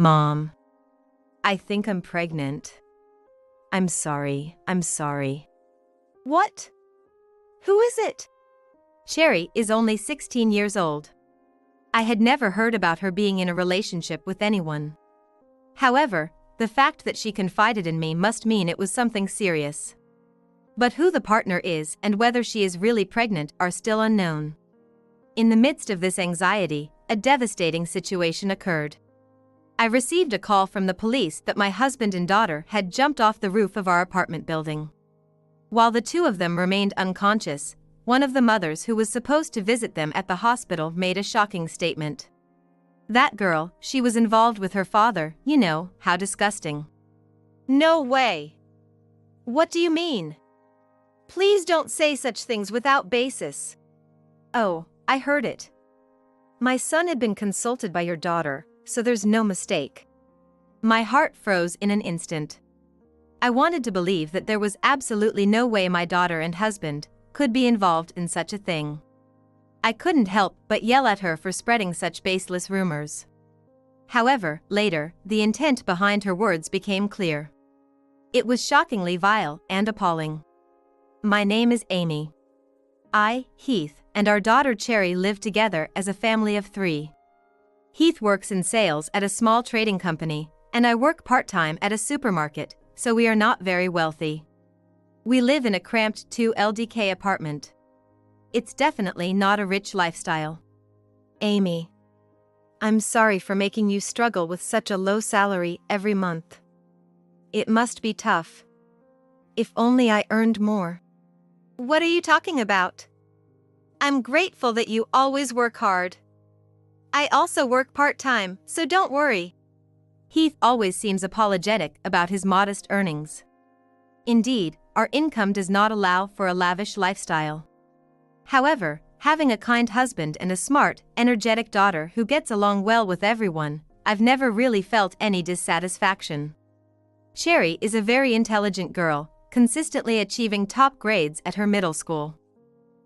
Mom, I think I'm pregnant. I'm sorry. What? Who is it? Cherry is only 16 years old. I had never heard about her being in a relationship with anyone. However, the fact that she confided in me must mean it was something serious. But who the partner is and whether she is really pregnant are still unknown. In the midst of this anxiety, a devastating situation occurred. I received a call from the police that my husband and daughter had jumped off the roof of our apartment building. While the two of them remained unconscious, one of the mothers who was supposed to visit them at the hospital made a shocking statement. That girl, she was involved with her father, you know, how disgusting. No way. What do you mean? Please don't say such things without basis. Oh, I heard it. My son had been consulted by your daughter, so there's no mistake. My heart froze in an instant. I wanted to believe that there was absolutely no way my daughter and husband could be involved in such a thing. I couldn't help but yell at her for spreading such baseless rumors. However, later, the intent behind her words became clear. It was shockingly vile and appalling. My name is Amy. I, Heath, and our daughter Cherry live together as a family of 3. Heath works in sales at a small trading company, and I work part-time at a supermarket, so we are not very wealthy. We live in a cramped 2 LDK apartment. It's definitely not a rich lifestyle. Amy, I'm sorry for making you struggle with such a low salary every month. It must be tough. If only I earned more. What are you talking about? I'm grateful that you always work hard. I also work part-time, so don't worry. Heath always seems apologetic about his modest earnings. Indeed, our income does not allow for a lavish lifestyle. However, having a kind husband and a smart, energetic daughter who gets along well with everyone, I've never really felt any dissatisfaction. Cherry is a very intelligent girl, consistently achieving top grades at her middle school.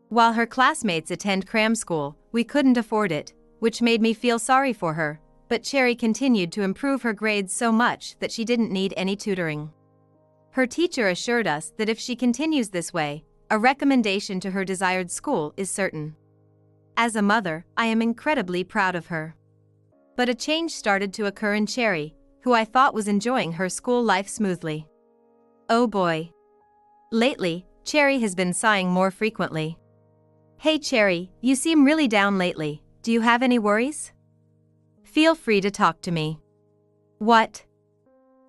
While her classmates attend cram school, we couldn't afford it, which made me feel sorry for her, but Cherry continued to improve her grades so much that she didn't need any tutoring. Her teacher assured us that if she continues this way, a recommendation to her desired school is certain. As a mother, I am incredibly proud of her. But a change started to occur in Cherry, who I thought was enjoying her school life smoothly. Oh boy. Lately, Cherry has been sighing more frequently. Hey Cherry, you seem really down lately. Do you have any worries? Feel free to talk to me. What?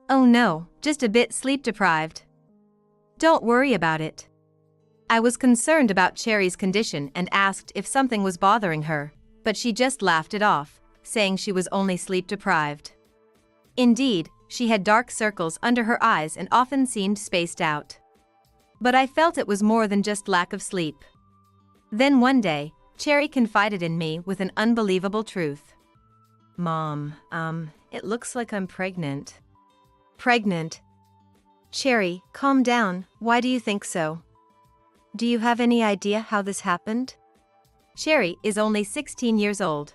Oh no, just a bit sleep deprived. Don't worry about it. I was concerned about Cherry's condition and asked if something was bothering her, but she just laughed it off, saying she was only sleep deprived. Indeed, she had dark circles under her eyes and often seemed spaced out. But I felt it was more than just lack of sleep. Then one day, Cherry confided in me with an unbelievable truth. Mom, it looks like I'm pregnant. Pregnant? Cherry, calm down, why do you think so? Do you have any idea how this happened? Cherry is only 16 years old.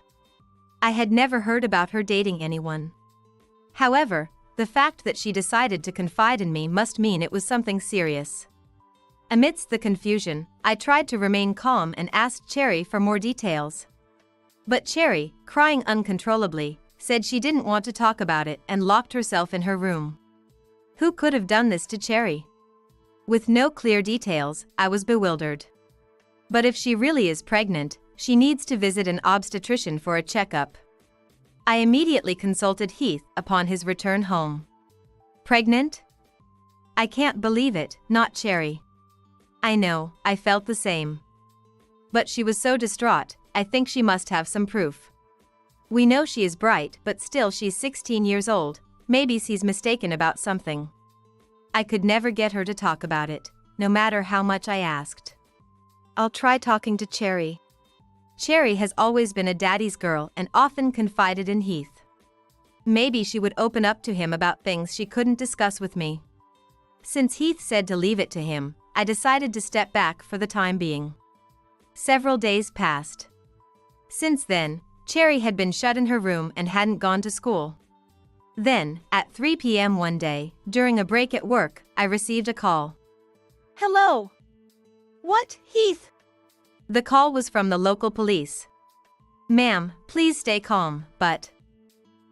I had never heard about her dating anyone. However, the fact that she decided to confide in me must mean it was something serious. Amidst the confusion, I tried to remain calm and asked Cherry for more details. But Cherry, crying uncontrollably, said she didn't want to talk about it and locked herself in her room. Who could have done this to Cherry? With no clear details, I was bewildered. But if she really is pregnant, she needs to visit an obstetrician for a checkup. I immediately consulted Heath upon his return home. Pregnant? I can't believe it, not Cherry. I know, I felt the same. But she was so distraught, I think she must have some proof. We know she is bright, but still she's 16 years old, maybe she's mistaken about something. I could never get her to talk about it, no matter how much I asked. I'll try talking to Cherry. Cherry has always been a daddy's girl and often confided in Heath. Maybe she would open up to him about things she couldn't discuss with me. Since Heath said to leave it to him, I decided to step back for the time being. Several days passed. Since then, Cherry had been shut in her room and hadn't gone to school. Then, at 3 p.m. one day, during a break at work, I received a call. Hello. What, Heath? The call was from the local police. Ma'am, please stay calm, but...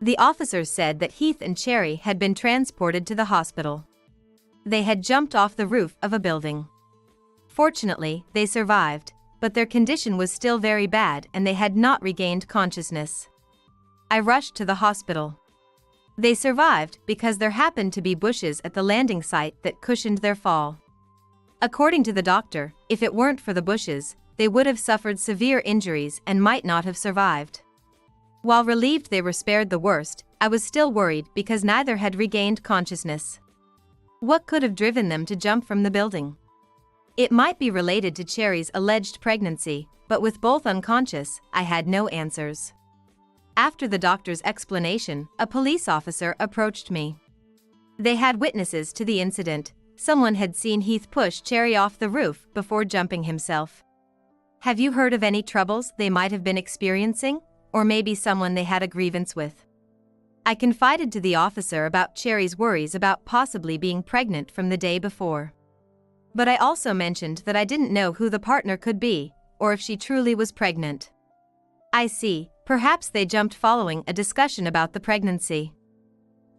The officers said that Heath and Cherry had been transported to the hospital. They had jumped off the roof of a building. Fortunately, they survived, but their condition was still very bad and they had not regained consciousness. I rushed to the hospital. They survived because there happened to be bushes at the landing site that cushioned their fall. According to the doctor, if it weren't for the bushes, they would have suffered severe injuries and might not have survived. While relieved they were spared the worst, I was still worried because neither had regained consciousness. What could have driven them to jump from the building? It might be related to Cherry's alleged pregnancy, but with both unconscious, I had no answers. After the doctor's explanation, a police officer approached me. They had witnesses to the incident. Someone had seen Heath push Cherry off the roof before jumping himself. Have you heard of any troubles they might have been experiencing? Or maybe someone they had a grievance with? I confided to the officer about Cherry's worries about possibly being pregnant from the day before. But I also mentioned that I didn't know who the partner could be, or if she truly was pregnant. I see, perhaps they jumped following a discussion about the pregnancy.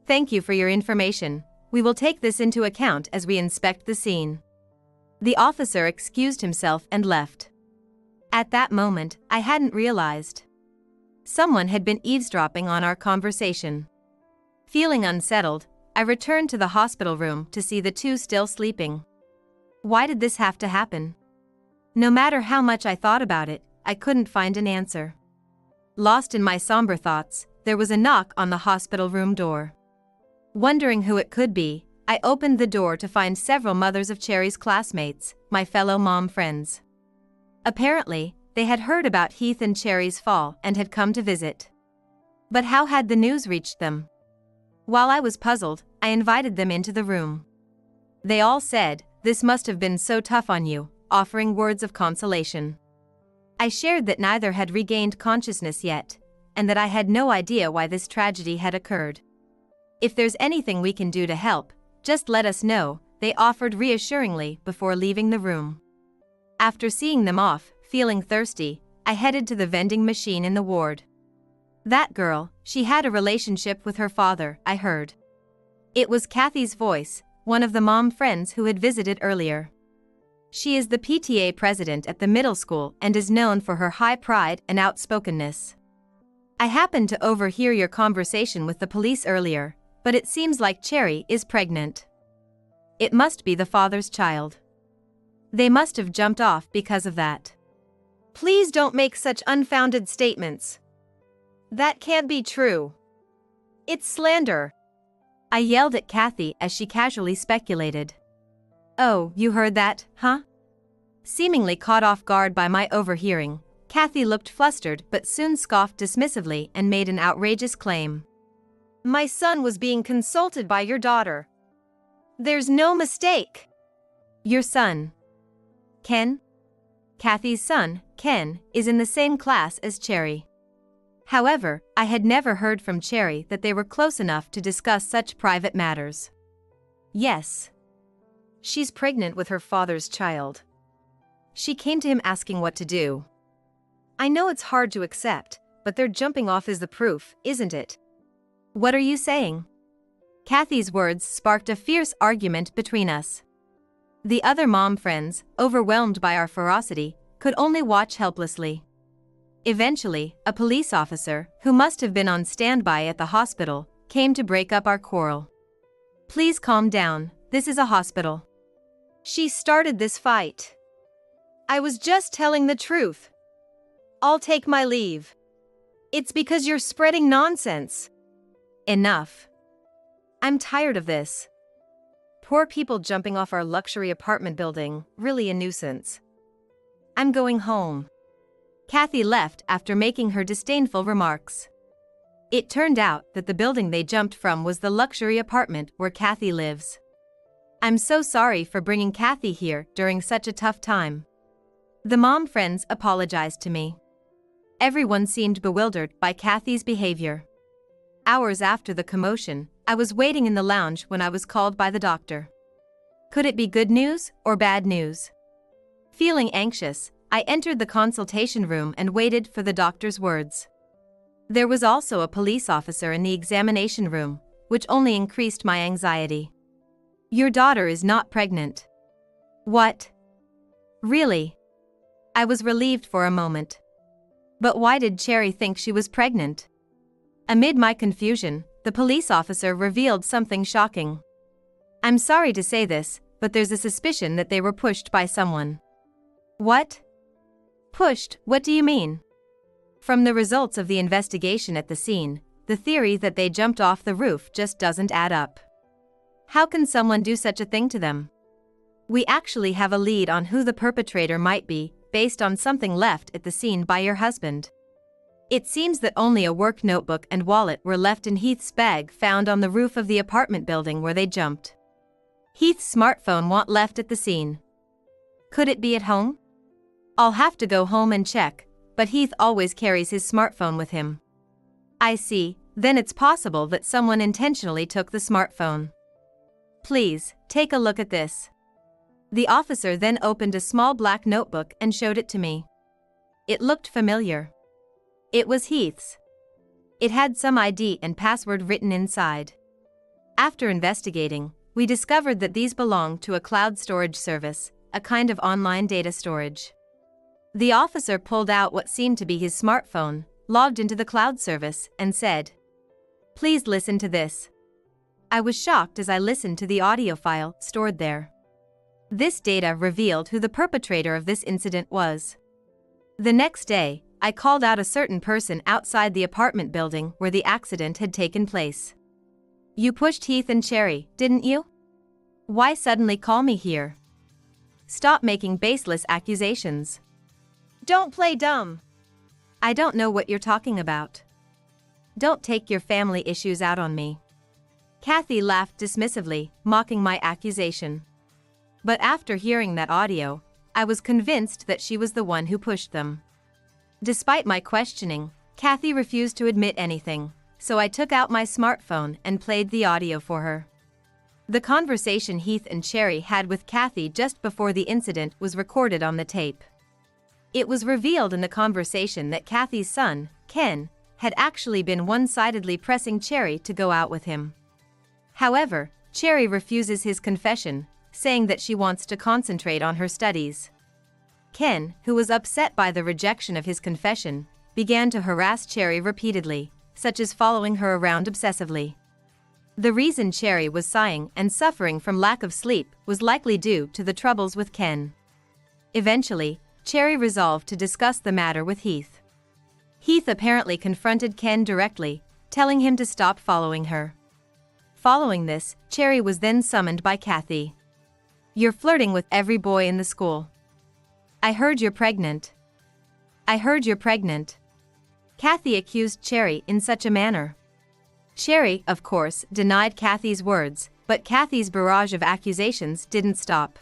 Thank you for your information. We will take this into account as we inspect the scene. The officer excused himself and left. At that moment, I hadn't realized. Someone had been eavesdropping on our conversation. Feeling unsettled, I returned to the hospital room to see the two still sleeping. Why did this have to happen? No matter how much I thought about it, I couldn't find an answer. Lost in my somber thoughts, there was a knock on the hospital room door. Wondering who it could be, I opened the door to find several mothers of Cherry's classmates, my fellow mom friends. Apparently, they had heard about Heath and Cherry's fall and had come to visit. But how had the news reached them? While I was puzzled, I invited them into the room. They all said, "This must have been so tough on you," offering words of consolation. I shared that neither had regained consciousness yet, and that I had no idea why this tragedy had occurred. If there's anything we can do to help, just let us know, they offered reassuringly before leaving the room. After seeing them off, feeling thirsty, I headed to the vending machine in the ward. That girl, she had a relationship with her father, I heard. It was Kathy's voice, one of the mom friends who had visited earlier. She is the PTA president at the middle school and is known for her high pride and outspokenness. I happened to overhear your conversation with the police earlier, but it seems like Cherry is pregnant. It must be the father's child. They must have jumped off because of that. Please don't make such unfounded statements. That can't be true. It's slander. I yelled at Kathy as she casually speculated. Oh, you heard that, huh? Seemingly caught off guard by my overhearing, Kathy looked flustered but soon scoffed dismissively and made an outrageous claim. My son was being consulted by your daughter. There's no mistake. Your son, Ken? Kathy's son, Ken, is in the same class as Cherry. However, I had never heard from Cherry that they were close enough to discuss such private matters. Yes. She's pregnant with her father's child. She came to him asking what to do. I know it's hard to accept, but their jumping off is the proof, isn't it? What are you saying? Kathy's words sparked a fierce argument between us. The other mom friends, overwhelmed by our ferocity, could only watch helplessly. Eventually, a police officer, who must have been on standby at the hospital, came to break up our quarrel. Please calm down, this is a hospital. She started this fight. I was just telling the truth. I'll take my leave. It's because you're spreading nonsense. Enough. I'm tired of this. Poor people jumping off our luxury apartment building, really a nuisance. I'm going home. Kathy left after making her disdainful remarks. It turned out that the building they jumped from was the luxury apartment where Kathy lives. I'm so sorry for bringing Kathy here during such a tough time. The mom friends apologized to me. Everyone seemed bewildered by Kathy's behavior. Hours after the commotion, I was waiting in the lounge when I was called by the doctor. Could it be good news or bad news? Feeling anxious, I entered the consultation room and waited for the doctor's words. There was also a police officer in the examination room, which only increased my anxiety. Your daughter is not pregnant. What? Really? I was relieved for a moment. But why did Cherry think she was pregnant? Amid my confusion, the police officer revealed something shocking. I'm sorry to say this, but there's a suspicion that they were pushed by someone. What? Pushed, what do you mean? From the results of the investigation at the scene, the theory that they jumped off the roof just doesn't add up. How can someone do such a thing to them? We actually have a lead on who the perpetrator might be, based on something left at the scene by your husband. It seems that only a work notebook and wallet were left in Heath's bag found on the roof of the apartment building where they jumped. Heath's smartphone wasn't left at the scene. Could it be at home? I'll have to go home and check, but Heath always carries his smartphone with him. I see, then it's possible that someone intentionally took the smartphone. Please, take a look at this. The officer then opened a small black notebook and showed it to me. It looked familiar. It was Heath's. It had some ID and password written inside. After investigating, we discovered that these belonged to a cloud storage service, a kind of online data storage. The officer pulled out what seemed to be his smartphone, logged into the cloud service, and said, "Please listen to this." I was shocked as I listened to the audio file stored there. This data revealed who the perpetrator of this incident was. The next day, I called out a certain person outside the apartment building where the accident had taken place. You pushed Heath and Cherry, didn't you? Why suddenly call me here? Stop making baseless accusations. Don't play dumb. I don't know what you're talking about. Don't take your family issues out on me. Kathy laughed dismissively, mocking my accusation. But after hearing that audio, I was convinced that she was the one who pushed them. Despite my questioning, Kathy refused to admit anything, so I took out my smartphone and played the audio for her. The conversation Heath and Cherry had with Kathy just before the incident was recorded on the tape. It was revealed in the conversation that Kathy's son, Ken, had actually been one-sidedly pressing Cherry to go out with him. However, Cherry refuses his confession, saying that she wants to concentrate on her studies. Ken, who was upset by the rejection of his confession, began to harass Cherry repeatedly, such as following her around obsessively. The reason Cherry was sighing and suffering from lack of sleep was likely due to the troubles with Ken. Eventually, Cherry resolved to discuss the matter with Heath. Heath apparently confronted Ken directly, telling him to stop following her. Following this, Cherry was then summoned by Kathy. You're flirting with every boy in the school. I heard you're pregnant. I heard you're pregnant. Kathy accused Cherry in such a manner. Cherry, of course, denied Kathy's words, but Kathy's barrage of accusations didn't stop.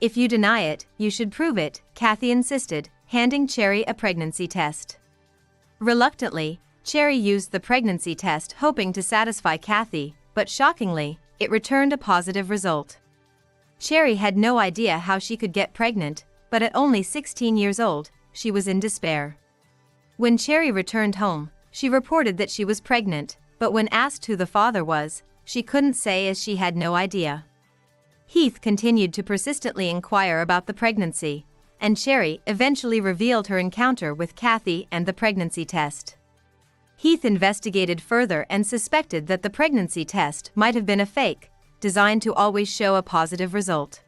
If you deny it, you should prove it, Kathy insisted, handing Cherry a pregnancy test. Reluctantly, Cherry used the pregnancy test hoping to satisfy Kathy, but shockingly, it returned a positive result. Cherry had no idea how she could get pregnant, but at only 16 years old, she was in despair. When Cherry returned home, she reported that she was pregnant, but when asked who the father was, she couldn't say as she had no idea. Heath continued to persistently inquire about the pregnancy, and Cherry eventually revealed her encounter with Kathy and the pregnancy test. Heath investigated further and suspected that the pregnancy test might have been a fake, designed to always show a positive result.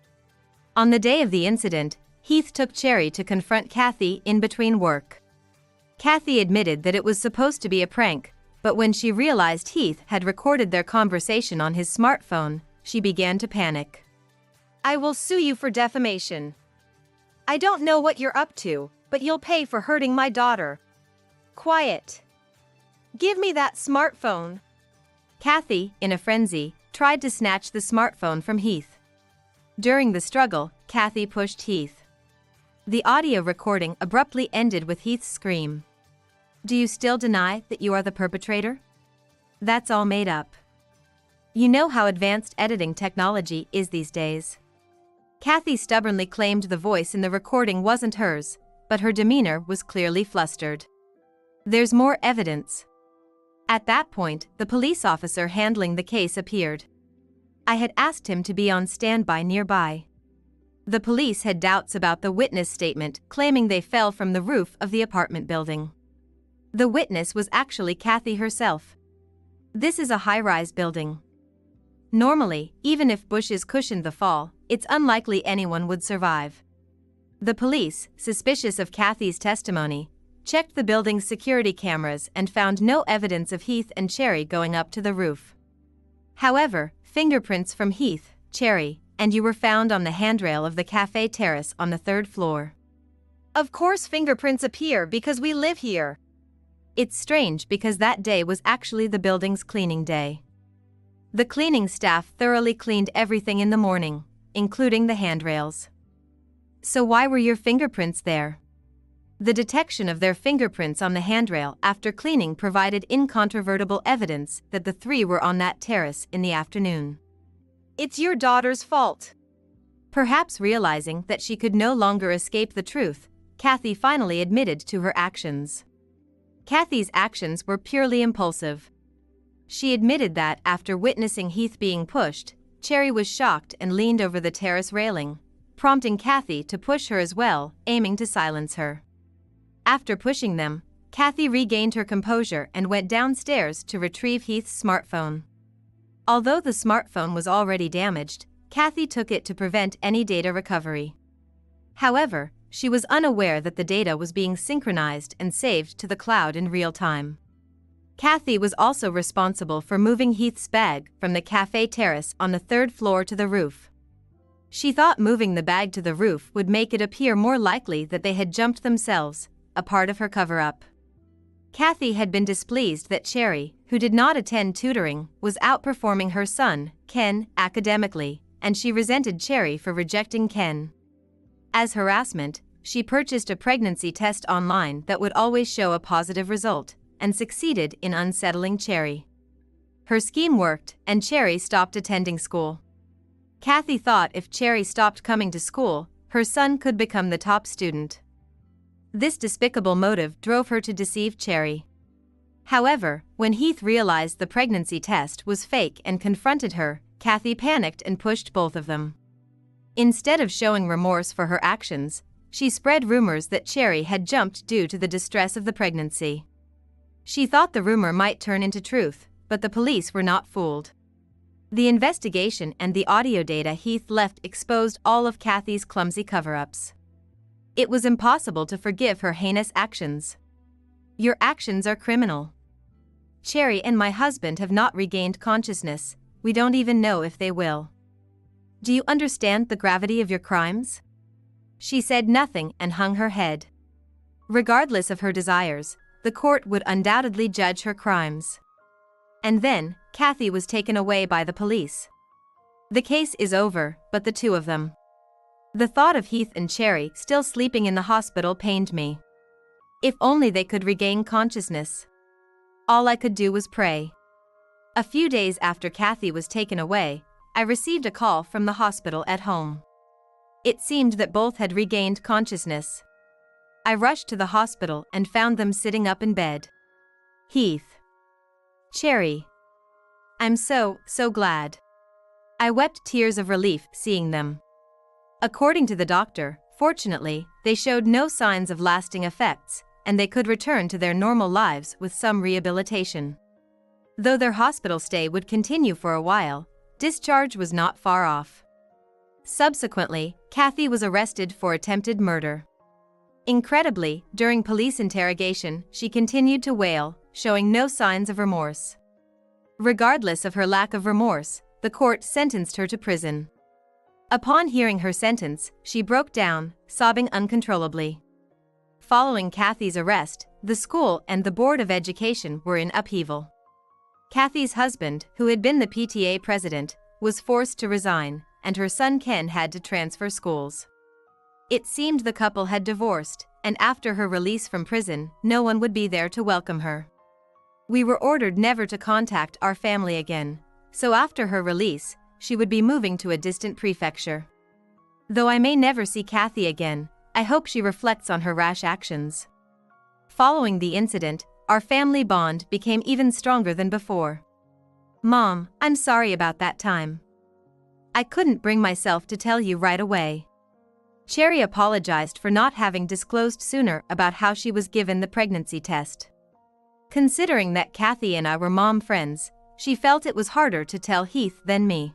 On the day of the incident, Heath took Cherry to confront Kathy in between work. Kathy admitted that it was supposed to be a prank, but when she realized Heath had recorded their conversation on his smartphone, she began to panic. I will sue you for defamation. I don't know what you're up to, but you'll pay for hurting my daughter. Quiet. Give me that smartphone. Kathy, in a frenzy, tried to snatch the smartphone from Heath. During the struggle, Kathy pushed Heath. The audio recording abruptly ended with Heath's scream. Do you still deny that you are the perpetrator? That's all made up. You know how advanced editing technology is these days. Kathy stubbornly claimed the voice in the recording wasn't hers, but her demeanor was clearly flustered. There's more evidence. At that point, the police officer handling the case appeared. I had asked him to be on standby nearby. The police had doubts about the witness statement, claiming they fell from the roof of the apartment building. The witness was actually Kathy herself. This is a high-rise building. Normally, even if bushes cushioned the fall, it's unlikely anyone would survive. The police, suspicious of Kathy's testimony, checked the building's security cameras and found no evidence of Heath and Cherry going up to the roof. However, fingerprints from Heath, Cherry, and you were found on the handrail of the cafe terrace on the 3rd floor. Of course fingerprints appear because we live here. It's strange because that day was actually the building's cleaning day. The cleaning staff thoroughly cleaned everything in the morning, including the handrails. So why were your fingerprints there? The detection of their fingerprints on the handrail after cleaning provided incontrovertible evidence that the three were on that terrace in the afternoon. It's your daughter's fault. Perhaps realizing that she could no longer escape the truth, Kathy finally admitted to her actions. Kathy's actions were purely impulsive. She admitted that after witnessing Heath being pushed, Cherry was shocked and leaned over the terrace railing, prompting Kathy to push her as well, aiming to silence her. After pushing them, Kathy regained her composure and went downstairs to retrieve Heath's smartphone. Although the smartphone was already damaged, Kathy took it to prevent any data recovery. However, she was unaware that the data was being synchronized and saved to the cloud in real time. Kathy was also responsible for moving Heath's bag from the cafe terrace on the 3rd floor to the roof. She thought moving the bag to the roof would make it appear more likely that they had jumped themselves, a part of her cover-up. Kathy had been displeased that Cherry, who did not attend tutoring, was outperforming her son, Ken, academically, and she resented Cherry for rejecting Ken. As harassment, she purchased a pregnancy test online that would always show a positive result, and succeeded in unsettling Cherry. Her scheme worked, and Cherry stopped attending school. Kathy thought if Cherry stopped coming to school, her son could become the top student. This despicable motive drove her to deceive Cherry. However, when Heath realized the pregnancy test was fake and confronted her, Kathy panicked and pushed both of them. Instead of showing remorse for her actions, she spread rumors that Cherry had jumped due to the distress of the pregnancy. She thought the rumor might turn into truth, but the police were not fooled. The investigation and the audio data Heath left exposed all of Kathy's clumsy cover-ups. It was impossible to forgive her heinous actions. Your actions are criminal. Cherry and my husband have not regained consciousness, we don't even know if they will. Do you understand the gravity of your crimes? She said nothing and hung her head. Regardless of her desires, the court would undoubtedly judge her crimes. And then, Kathy was taken away by the police. The case is over, but the two of them. The thought of Heath and Cherry still sleeping in the hospital pained me. If only they could regain consciousness. All I could do was pray. A few days after Kathy was taken away, I received a call from the hospital at home. It seemed that both had regained consciousness. I rushed to the hospital and found them sitting up in bed. Heath. Cherry. I'm so glad. I wept tears of relief seeing them. According to the doctor, fortunately, they showed no signs of lasting effects, and they could return to their normal lives with some rehabilitation. Though their hospital stay would continue for a while, discharge was not far off. Subsequently, Kathy was arrested for attempted murder. Incredibly, during police interrogation, she continued to wail, showing no signs of remorse. Regardless of her lack of remorse, the court sentenced her to prison. Upon hearing her sentence, she broke down, sobbing uncontrollably. Following Kathy's arrest, the school and the Board of Education were in upheaval. Kathy's husband, who had been the PTA president, was forced to resign, and her son Ken had to transfer schools. It seemed the couple had divorced, and after her release from prison, no one would be there to welcome her. We were ordered never to contact our family again, so after her release, she would be moving to a distant prefecture. Though I may never see Kathy again, I hope she reflects on her rash actions. Following the incident, our family bond became even stronger than before. Mom, I'm sorry about that time. I couldn't bring myself to tell you right away. Cherry apologized for not having disclosed sooner about how she was given the pregnancy test. Considering that Kathy and I were mom friends, she felt it was harder to tell Heath than me.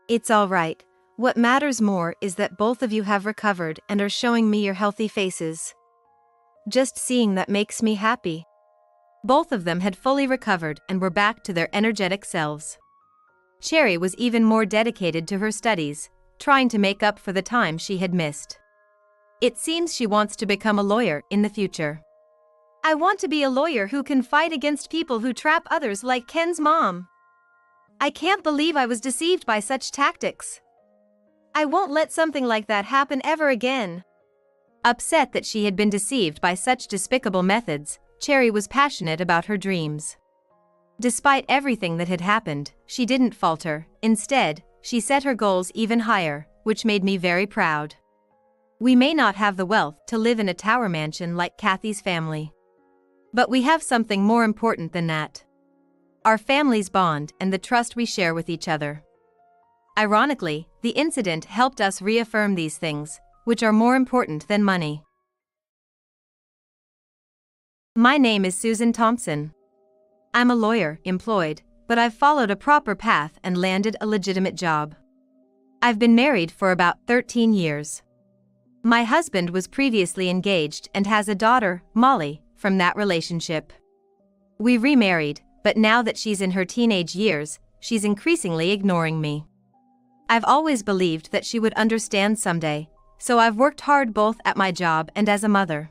It's all right. What matters more is that both of you have recovered and are showing me your healthy faces. Just seeing that makes me happy. Both of them had fully recovered and were back to their energetic selves. Cherry was even more dedicated to her studies, trying to make up for the time she had missed. It seems she wants to become a lawyer in the future. I want to be a lawyer who can fight against people who trap others like Ken's mom. I can't believe I was deceived by such tactics. I won't let something like that happen ever again. Upset that she had been deceived by such despicable methods, Cherry was passionate about her dreams. Despite everything that had happened, she didn't falter. Instead, she set her goals even higher, which made me very proud. We may not have the wealth to live in a tower mansion like Kathy's family. But we have something more important than that. Our family's bond and the trust we share with each other. Ironically, the incident helped us reaffirm these things, which are more important than money. My name is Susan Thompson. I'm a lawyer, employed, but I've followed a proper path and landed a legitimate job. I've been married for about 13 years. My husband was previously engaged and has a daughter, Molly, from that relationship. We remarried, but now that she's in her teenage years, she's increasingly ignoring me. I've always believed that she would understand someday, so I've worked hard both at my job and as a mother.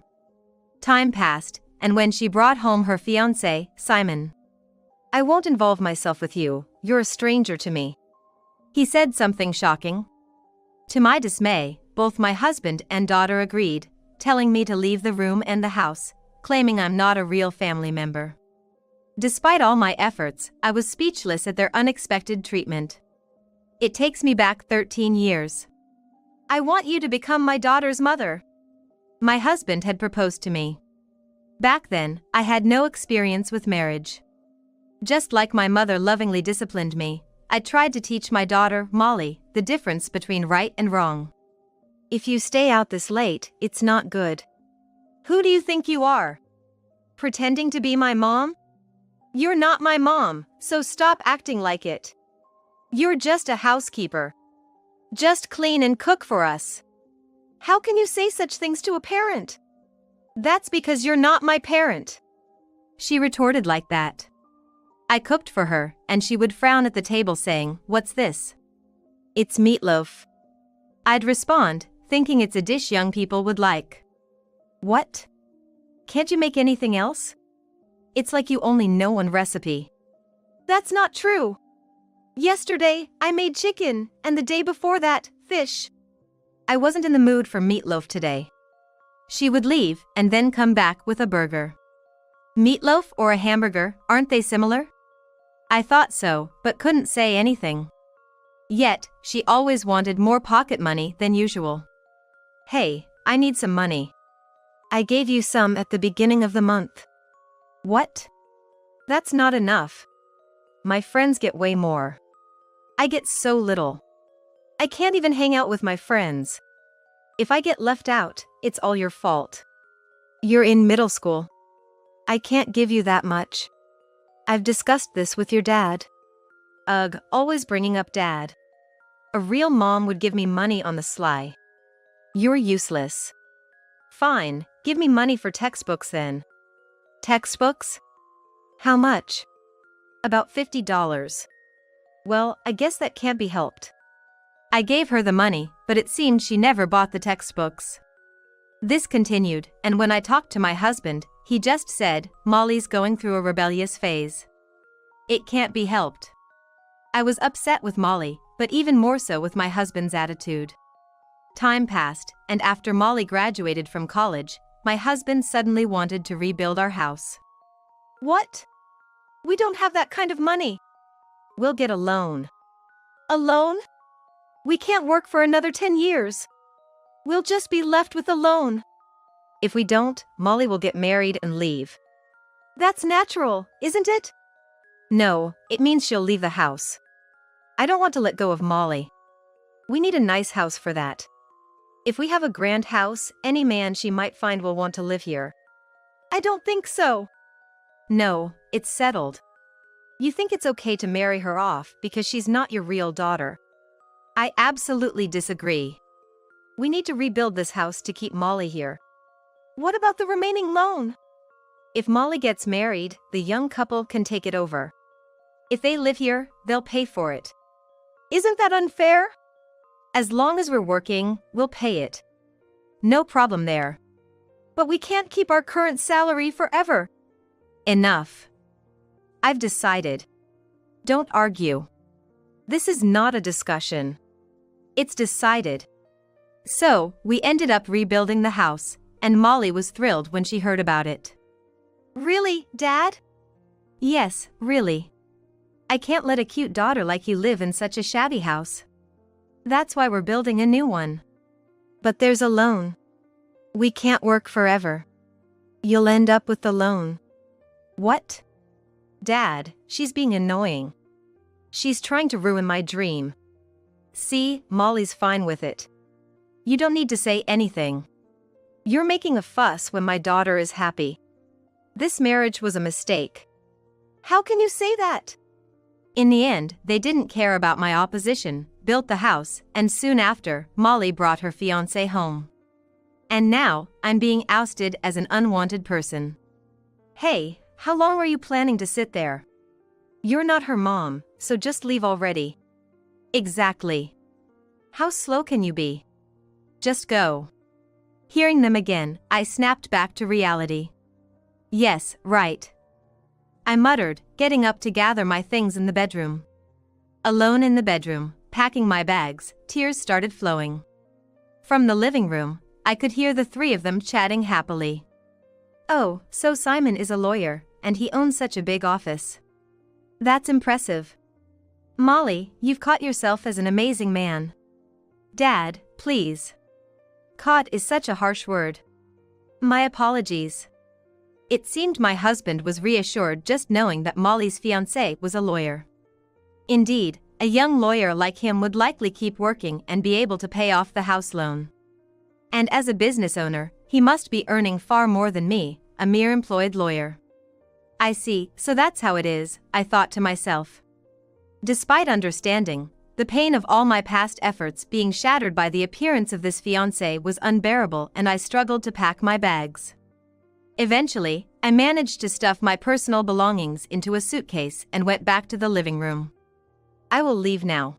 Time passed, and when she brought home her fiancé, Simon. I won't involve myself with you, you're a stranger to me. He said something shocking. To my dismay, both my husband and daughter agreed, telling me to leave the room and the house, claiming I'm not a real family member. Despite all my efforts, I was speechless at their unexpected treatment. It takes me back 13 years. I want you to become my daughter's mother. My husband had proposed to me. Back then, I had no experience with marriage. Just like my mother lovingly disciplined me, I tried to teach my daughter, Molly, the difference between right and wrong. If you stay out this late, it's not good. Who do you think you are? Pretending to be my mom? You're not my mom, so stop acting like it. You're just a housekeeper. Just clean and cook for us. How can you say such things to a parent? That's because you're not my parent. She retorted like that. I cooked for her, and she would frown at the table saying, "What's this?" "It's meatloaf." I'd respond, thinking it's a dish young people would like. "What? Can't you make anything else? It's like you only know one recipe." "That's not true. Yesterday, I made chicken, and the day before that, fish. I wasn't in the mood for meatloaf today." She would leave and then come back with a burger. Meatloaf or a hamburger, aren't they similar? I thought so, but couldn't say anything. Yet, she always wanted more pocket money than usual. "Hey, I need some money." I gave you some at the beginning of the month. "What? That's not enough. My friends get way more. I get so little. I can't even hang out with my friends. If I get left out, it's all your fault." You're in middle school. I can't give you that much. I've discussed this with your dad. Ugh, always bringing up dad. A real mom would give me money on the sly. You're useless. Fine, give me money for textbooks then. Textbooks? How much? About $50. Well, I guess that can't be helped. I gave her the money, but it seemed she never bought the textbooks. This continued, and when I talked to my husband, he just said, "Molly's going through a rebellious phase. It can't be helped." I was upset with Molly, but even more so with my husband's attitude. Time passed, and after Molly graduated from college, my husband suddenly wanted to rebuild our house. "What? We don't have that kind of money. We'll get a loan. A loan? We can't work for another 10 years. We'll just be left with a loan. If we don't, Molly will get married and leave. That's natural, isn't it? No, it means she'll leave the house. I don't want to let go of Molly. We need a nice house for that. If we have a grand house, any man she might find will want to live here. I don't think so. No, it's settled. You think it's okay to marry her off because she's not your real daughter. I absolutely disagree. We need to rebuild this house to keep Molly here. What about the remaining loan? If Molly gets married, the young couple can take it over. If they live here, they'll pay for it. Isn't that unfair? As long as we're working, we'll pay it. No problem there. But we can't keep our current salary forever. Enough. I've decided. Don't argue. This is not a discussion. It's decided. So, we ended up rebuilding the house, and Molly was thrilled when she heard about it. Really, Dad? Yes, really. I can't let a cute daughter like you live in such a shabby house. That's why we're building a new one. But there's a loan. We can't work forever. You'll end up with the loan. What? Dad, she's being annoying. She's trying to ruin my dream. See, Molly's fine with it. You don't need to say anything. You're making a fuss when my daughter is happy. This marriage was a mistake. How can you say that? In the end, they didn't care about my opposition, built the house, and soon after, Molly brought her fiancé home. And now, I'm being ousted as an unwanted person. Hey, how long were you planning to sit there? You're not her mom, so just leave already. Exactly. How slow can you be? Just go. Hearing them again, I snapped back to reality. Yes, right. I muttered, getting up to gather my things in the bedroom. Alone in the bedroom, packing my bags, tears started flowing. From the living room, I could hear the three of them chatting happily. Oh, so Simon is a lawyer, and he owns such a big office. That's impressive. Molly, you've caught yourself as an amazing man. Dad, please. Caught is such a harsh word. My apologies. It seemed my husband was reassured just knowing that Molly's fiancé was a lawyer. Indeed, a young lawyer like him would likely keep working and be able to pay off the house loan. And as a business owner, he must be earning far more than me, a mere employed lawyer. I see, so that's how it is, I thought to myself. Despite understanding, the pain of all my past efforts being shattered by the appearance of this fiancé was unbearable, and I struggled to pack my bags. Eventually, I managed to stuff my personal belongings into a suitcase and went back to the living room. I will leave now.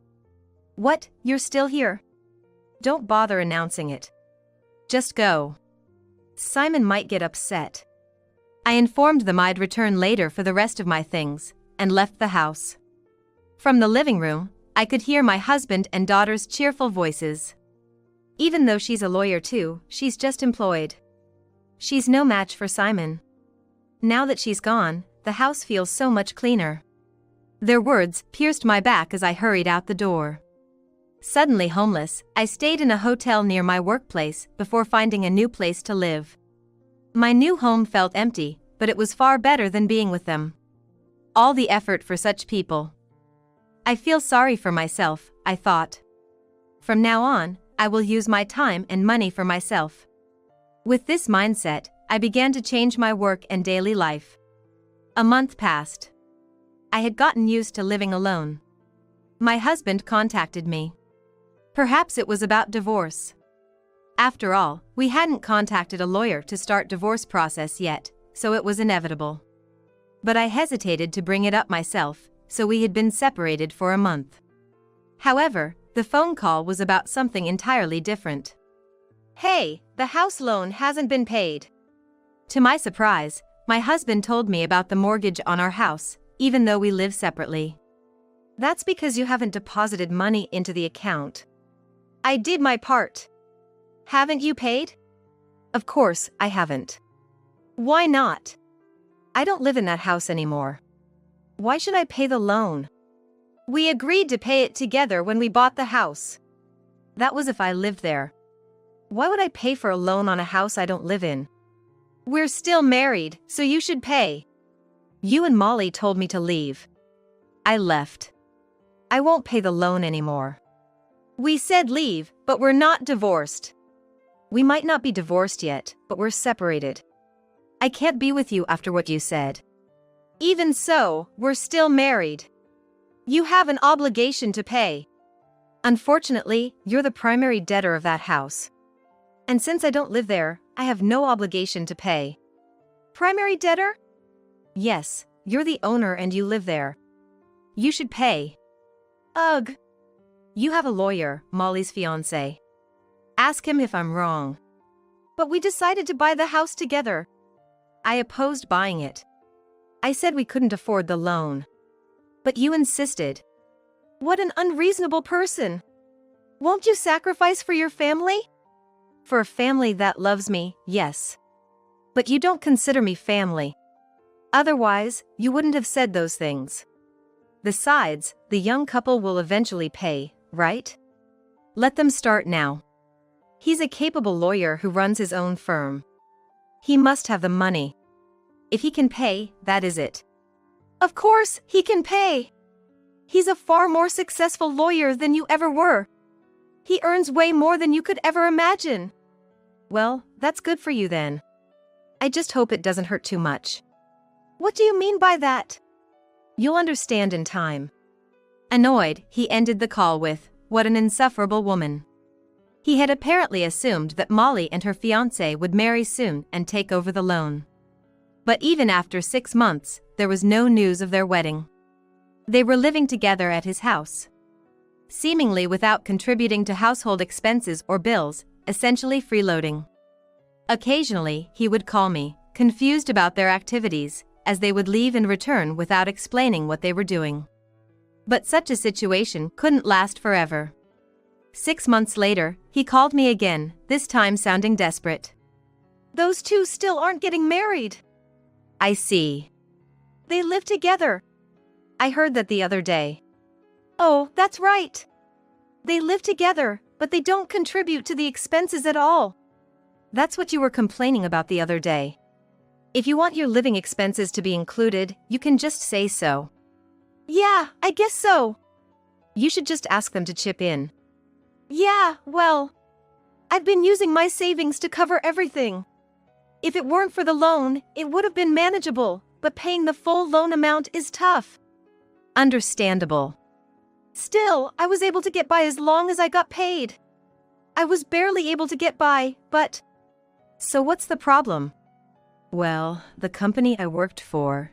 What, you're still here? Don't bother announcing it. Just go. Simon might get upset. I informed them I'd return later for the rest of my things, and left the house. From the living room, I could hear my husband and daughter's cheerful voices. Even though she's a lawyer too, she's just employed. She's no match for Simon. Now that she's gone, the house feels so much cleaner. Their words pierced my back as I hurried out the door. Suddenly homeless, I stayed in a hotel near my workplace before finding a new place to live. My new home felt empty, but it was far better than being with them. All the effort for such people. I feel sorry for myself, I thought. From now on, I will use my time and money for myself. With this mindset, I began to change my work and daily life. A month passed. I had gotten used to living alone. My husband contacted me. Perhaps it was about divorce. After all, we hadn't contacted a lawyer to start divorce process yet, so it was inevitable. But I hesitated to bring it up myself, so we had been separated for a month. However, the phone call was about something entirely different. Hey, the house loan hasn't been paid. To my surprise, my husband told me about the mortgage on our house, even though we live separately. That's because you haven't deposited money into the account. I did my part. Haven't you paid? Of course, I haven't. Why not? I don't live in that house anymore. Why should I pay the loan? We agreed to pay it together when we bought the house. That was if I lived there. Why would I pay for a loan on a house I don't live in? We're still married, so you should pay. You and Molly told me to leave. I left. I won't pay the loan anymore. We said leave, but we're not divorced. We might not be divorced yet, but we're separated. I can't be with you after what you said. Even so, we're still married. You have an obligation to pay. Unfortunately, you're the primary debtor of that house. And since I don't live there, I have no obligation to pay. Primary debtor? Yes, you're the owner and you live there. You should pay. Ugh. You have a lawyer, Molly's fiancé. Ask him if I'm wrong. But we decided to buy the house together. I opposed buying it. I said we couldn't afford the loan. But you insisted. What an unreasonable person. Won't you sacrifice for your family? For a family that loves me, yes. But you don't consider me family. Otherwise, you wouldn't have said those things. Besides, the young couple will eventually pay, right? Let them start now. He's a capable lawyer who runs his own firm. He must have the money. If he can pay, that is it. Of course, he can pay. He's a far more successful lawyer than you ever were. He earns way more than you could ever imagine. Well, that's good for you then. I just hope it doesn't hurt too much. What do you mean by that? You'll understand in time. Annoyed, he ended the call with, "What an insufferable woman." He had apparently assumed that Molly and her fiancé would marry soon and take over the loan. But even after 6 months, there was no news of their wedding. They were living together at his house, seemingly without contributing to household expenses or bills, essentially freeloading. Occasionally, he would call me, confused about their activities, as they would leave and return without explaining what they were doing. But such a situation couldn't last forever. 6 months later, he called me again, this time sounding desperate. Those two still aren't getting married. I see. They live together. I heard that the other day. Oh, that's right. They live together, but they don't contribute to the expenses at all. That's what you were complaining about the other day. If you want your living expenses to be included, you can just say so. Yeah, I guess so. You should just ask them to chip in. Yeah, well, I've been using my savings to cover everything. If it weren't for the loan, it would have been manageable, but paying the full loan amount is tough. Understandable. Still, I was able to get by as long as I got paid. I was barely able to get by, but... So what's the problem? Well, the company I worked for,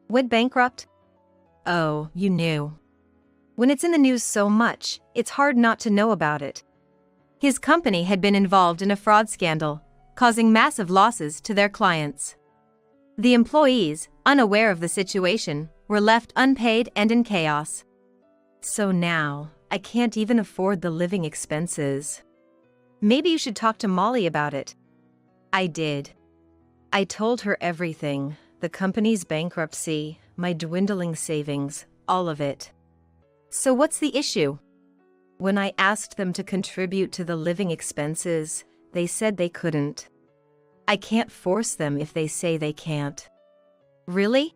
went bankrupt. Oh, you knew. When it's in the news so much, it's hard not to know about it. His company had been involved in a fraud scandal, causing massive losses to their clients. The employees, unaware of the situation, were left unpaid and in chaos. So now, I can't even afford the living expenses. Maybe you should talk to Molly about it. I did. I told her everything, the company's bankruptcy, my dwindling savings, all of it. So what's the issue? When I asked them to contribute to the living expenses, they said they couldn't. I can't force them if they say they can't. Really?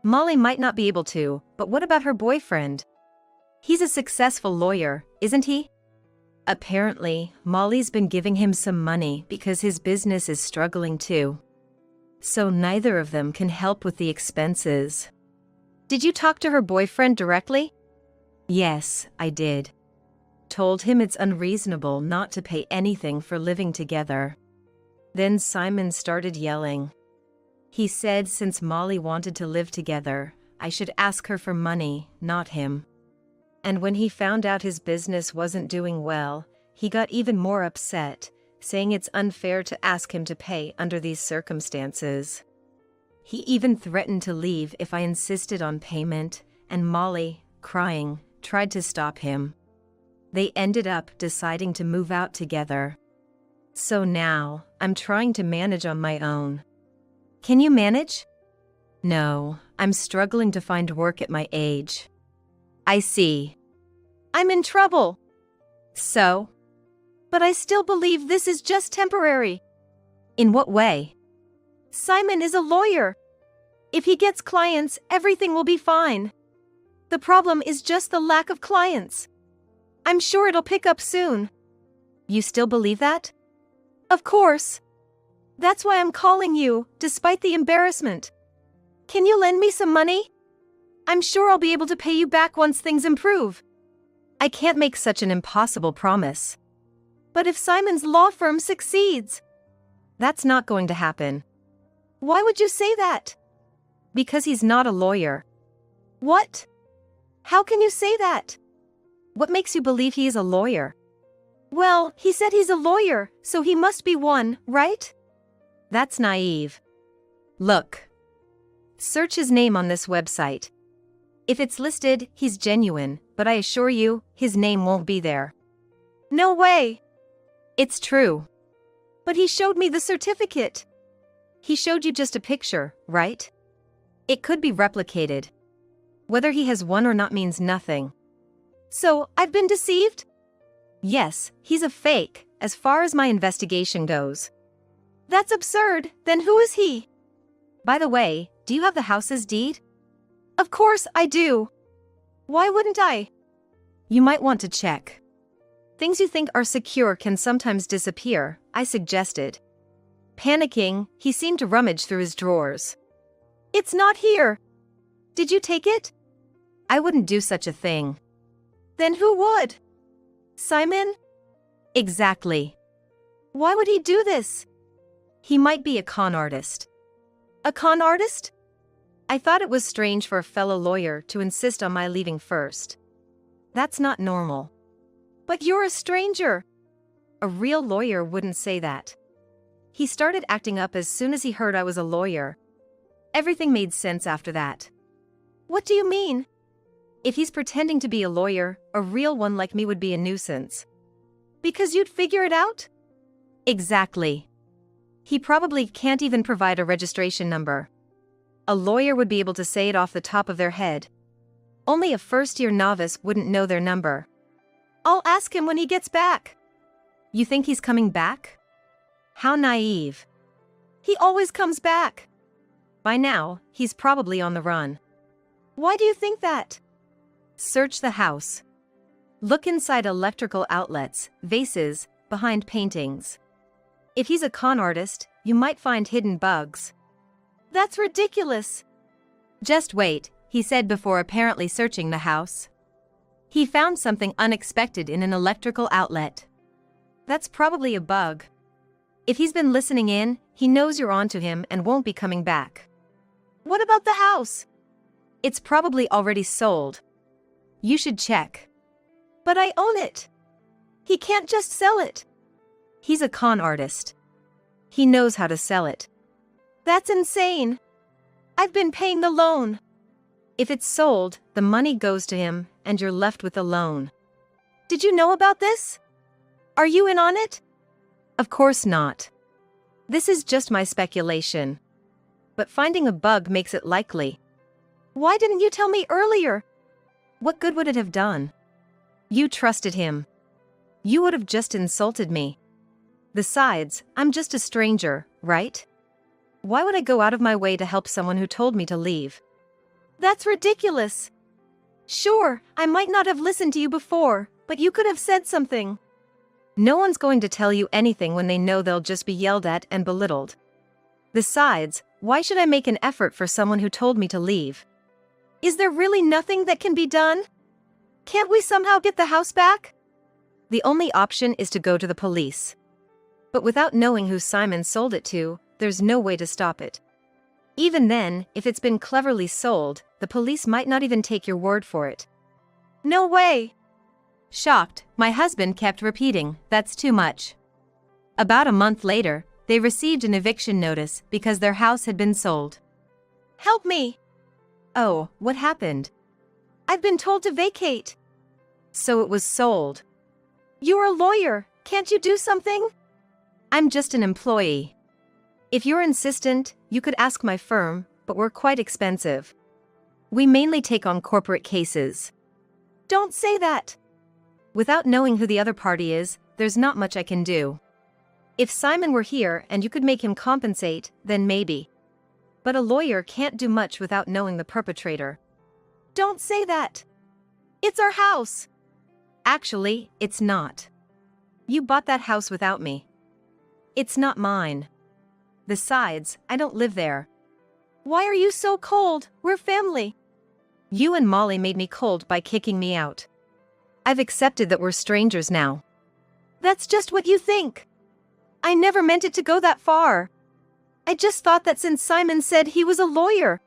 Molly might not be able to, but what about her boyfriend? He's a successful lawyer, isn't he? Apparently, Molly's been giving him some money because his business is struggling too. So neither of them can help with the expenses. Did you talk to her boyfriend directly? Yes, I did. Told him it's unreasonable not to pay anything for living together. Then Simon started yelling. He said since Molly wanted to live together, I should ask her for money, not him. And when he found out his business wasn't doing well, he got even more upset, saying it's unfair to ask him to pay under these circumstances. He even threatened to leave if I insisted on payment, and Molly, crying, tried to stop him. They ended up deciding to move out together. So now, I'm trying to manage on my own. Can you manage? No, I'm struggling to find work at my age. I see. I'm in trouble. So? But I still believe this is just temporary. In what way? Simon is a lawyer. If he gets clients, everything will be fine. The problem is just the lack of clients. I'm sure it'll pick up soon. You still believe that? Of course. That's why I'm calling you, despite the embarrassment. Can you lend me some money? I'm sure I'll be able to pay you back once things improve. I can't make such an impossible promise. But if Simon's law firm succeeds? That's not going to happen. Why would you say that? Because he's not a lawyer. What? How can you say that? What makes you believe he is a lawyer? Well, he said he's a lawyer, so he must be one, right? That's naive. Look. Search his name on this website. If it's listed, he's genuine, but I assure you, his name won't be there. No way. It's true. But he showed me the certificate. He showed you just a picture, right? It could be replicated. Whether he has one or not means nothing. So, I've been deceived? Yes, he's a fake, as far as my investigation goes. That's absurd. Then who is he? By the way, do you have the house's deed? Of course I do. Why wouldn't I? You might want to check. Things you think are secure can sometimes disappear, I suggested. Panicking, he seemed to rummage through his drawers. It's not here. Did you take it? I wouldn't do such a thing. Then who would? Simon? Exactly. Why would he do this? He might be a con artist. A con artist? I thought it was strange for a fellow lawyer to insist on my leaving first. That's not normal. But you're a stranger. A real lawyer wouldn't say that. He started acting up as soon as he heard I was a lawyer. Everything made sense after that. What do you mean? If he's pretending to be a lawyer, a real one like me would be a nuisance. Because you'd figure it out? Exactly. He probably can't even provide a registration number. A lawyer would be able to say it off the top of their head. Only a first-year novice wouldn't know their number. I'll ask him when he gets back. You think he's coming back? How naive. He always comes back. By now, he's probably on the run. Why do you think that? Search the house. Look inside electrical outlets, vases, behind paintings. If he's a con artist, you might find hidden bugs. That's ridiculous. Just wait, he said before apparently searching the house. He found something unexpected in an electrical outlet. That's probably a bug. If he's been listening in, he knows you're onto him and won't be coming back. What about the house? It's probably already sold. You should check. But I own it. He can't just sell it. He's a con artist. He knows how to sell it. That's insane. I've been paying the loan. If it's sold, the money goes to him, and you're left with the loan. Did you know about this? Are you in on it? Of course not. This is just my speculation. But finding a bug makes it likely. Why didn't you tell me earlier? What good would it have done? You trusted him. You would have just insulted me. Besides, I'm just a stranger, right? Why would I go out of my way to help someone who told me to leave? That's ridiculous. Sure, I might not have listened to you before, but you could have said something. No one's going to tell you anything when they know they'll just be yelled at and belittled. Besides, why should I make an effort for someone who told me to leave? Is there really nothing that can be done? Can't we somehow get the house back? The only option is to go to the police. But without knowing who Simon sold it to, there's no way to stop it. Even then, if it's been cleverly sold, the police might not even take your word for it. No way! Shocked, my husband kept repeating, "That's too much." About a month later, they received an eviction notice because their house had been sold. Help me! Oh, what happened? I've been told to vacate. So it was sold. You're a lawyer, can't you do something? I'm just an employee. If you're insistent, you could ask my firm, but we're quite expensive. We mainly take on corporate cases. Don't say that! Without knowing who the other party is, there's not much I can do. If Simon were here and you could make him compensate, then maybe. But a lawyer can't do much without knowing the perpetrator. Don't say that! It's our house! Actually, it's not. You bought that house without me. It's not mine. Besides, I don't live there. Why are you so cold? We're family. You and Molly made me cold by kicking me out. I've accepted that we're strangers now. That's just what you think. I never meant it to go that far. I just thought that since Simon said he was a lawyer.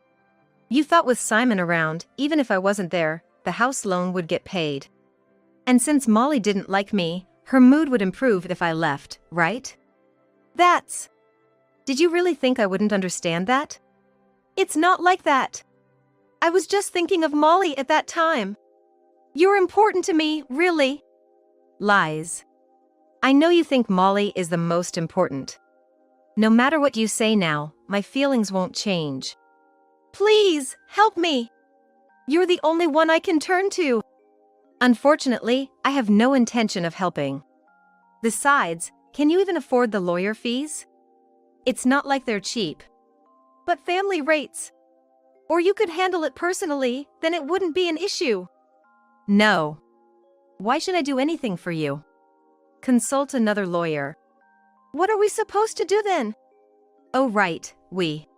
You thought with Simon around, even if I wasn't there, the house loan would get paid. And since Molly didn't like me, her mood would improve if I left, right? That's... Did you really think I wouldn't understand that? It's not like that. I was just thinking of Molly at that time. You're important to me, really. Lies. I know you think Molly is the most important. No matter what you say now, my feelings won't change. Please, help me. You're the only one I can turn to. Unfortunately, I have no intention of helping. Besides, can you even afford the lawyer fees? It's not like they're cheap. But family rates. Or you could handle it personally, then it wouldn't be an issue. No. Why should I do anything for you? Consult another lawyer. What are we supposed to do then? Oh right, we.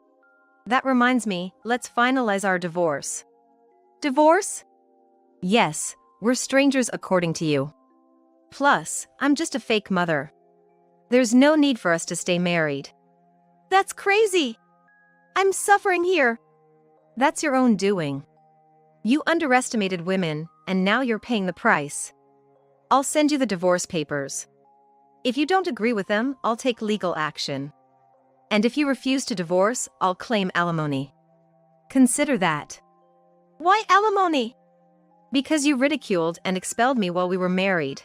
That reminds me, let's finalize our divorce. Divorce? Yes, we're strangers according to you. Plus, I'm just a fake mother. There's no need for us to stay married. That's crazy! I'm suffering here. That's your own doing. You underestimated women, and now you're paying the price. I'll send you the divorce papers. If you don't agree with them, I'll take legal action. And if you refuse to divorce, I'll claim alimony. Consider that. Why alimony? Because you ridiculed and expelled me while we were married.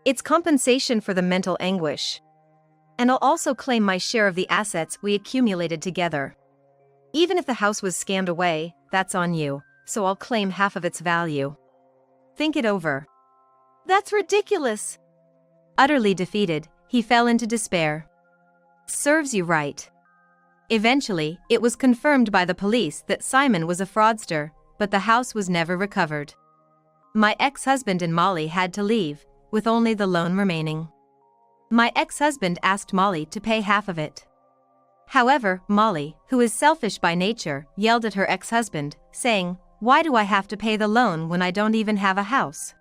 It's compensation for the mental anguish. And I'll also claim my share of the assets we accumulated together. Even if the house was scammed away, that's on you, so I'll claim half of its value. Think it over. That's ridiculous. Utterly defeated, he fell into despair. Serves you right. Eventually, it was confirmed by the police that Simon was a fraudster, but the house was never recovered. My ex-husband and Molly had to leave, with only the loan remaining. My ex-husband asked Molly to pay half of it. However, Molly, who is selfish by nature, yelled at her ex-husband, saying, "Why do I have to pay the loan when I don't even have a house?"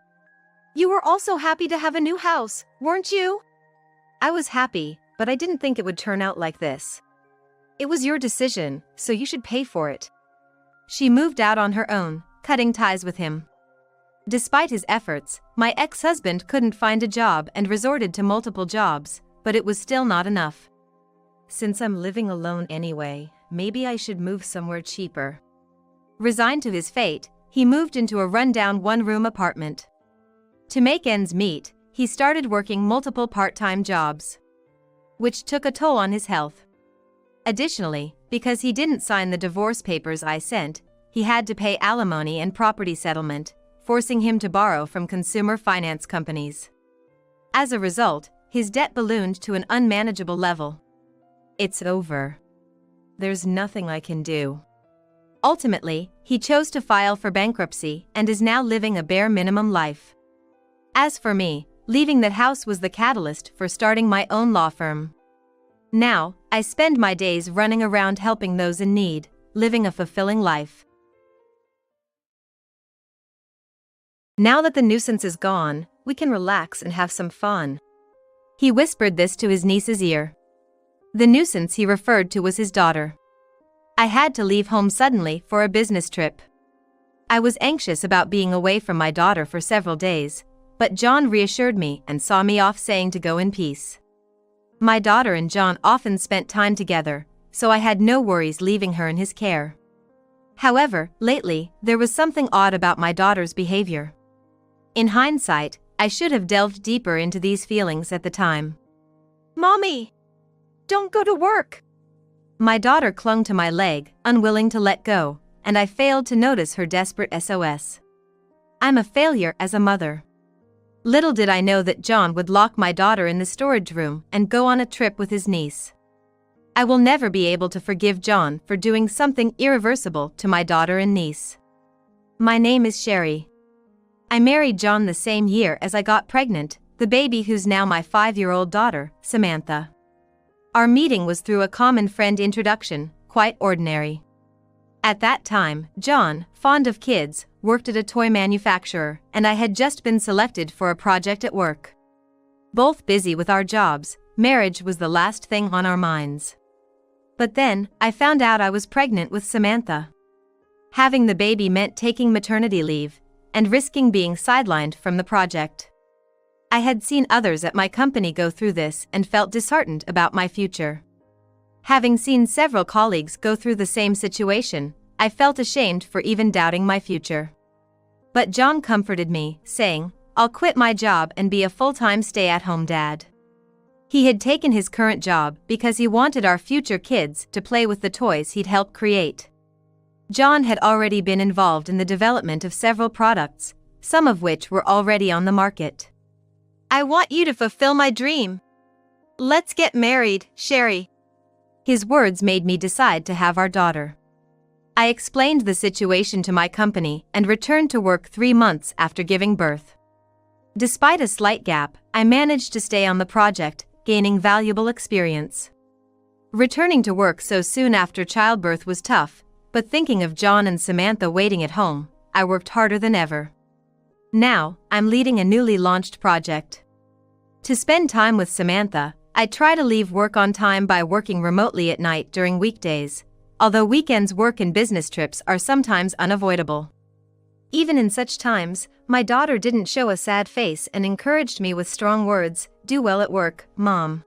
You were also happy to have a new house, weren't you? I was happy, but I didn't think it would turn out like this. It was your decision, so you should pay for it. She moved out on her own, cutting ties with him. Despite his efforts, my ex-husband couldn't find a job and resorted to multiple jobs, but it was still not enough. Since I'm living alone anyway, maybe I should move somewhere cheaper. Resigned to his fate, he moved into a rundown one-room apartment. To make ends meet, he started working multiple part-time jobs, which took a toll on his health. Additionally, because he didn't sign the divorce papers I sent, he had to pay alimony and property settlement, forcing him to borrow from consumer finance companies. As a result, his debt ballooned to an unmanageable level. It's over. There's nothing I can do. Ultimately, he chose to file for bankruptcy and is now living a bare minimum life. As for me, leaving that house was the catalyst for starting my own law firm. Now, I spend my days running around helping those in need, living a fulfilling life. Now that the nuisance is gone, we can relax and have some fun. He whispered this to his niece's ear. The nuisance he referred to was his daughter. I had to leave home suddenly for a business trip. I was anxious about being away from my daughter for several days, but John reassured me and saw me off saying to go in peace. My daughter and John often spent time together, so I had no worries leaving her in his care. However, lately, there was something odd about my daughter's behavior. In hindsight, I should have delved deeper into these feelings at the time. Mommy! Don't go to work! My daughter clung to my leg, unwilling to let go, and I failed to notice her desperate SOS. I'm a failure as a mother. Little did I know that John would lock my daughter in the storage room and go on a trip with his niece. I will never be able to forgive John for doing something irreversible to my daughter and niece. My name is Sherry. I married John the same year as I got pregnant, the baby who's now my 5-year-old daughter, Samantha. Our meeting was through a common friend introduction, quite ordinary. At that time, John, fond of kids, worked at a toy manufacturer, and I had just been selected for a project at work. Both busy with our jobs, marriage was the last thing on our minds. But then, I found out I was pregnant with Samantha. Having the baby meant taking maternity leave, and risking being sidelined from the project. I had seen others at my company go through this and felt disheartened about my future. Having seen several colleagues go through the same situation, I felt ashamed for even doubting my future. But John comforted me, saying, "I'll quit my job and be a full-time stay-at-home dad." He had taken his current job because he wanted our future kids to play with the toys he'd helped create. John had already been involved in the development of several products, some of which were already on the market. I want you to fulfill my dream. Let's get married, Sherry. His words made me decide to have our daughter. I explained the situation to my company and returned to work 3 months after giving birth. Despite a slight gap, I managed to stay on the project, gaining valuable experience. Returning to work so soon after childbirth was tough, but thinking of John and Samantha waiting at home, I worked harder than ever. Now, I'm leading a newly launched project. To spend time with Samantha, I try to leave work on time by working remotely at night during weekdays, although weekends work and business trips are sometimes unavoidable. Even in such times, my daughter didn't show a sad face and encouraged me with strong words, "Do well at work, Mom."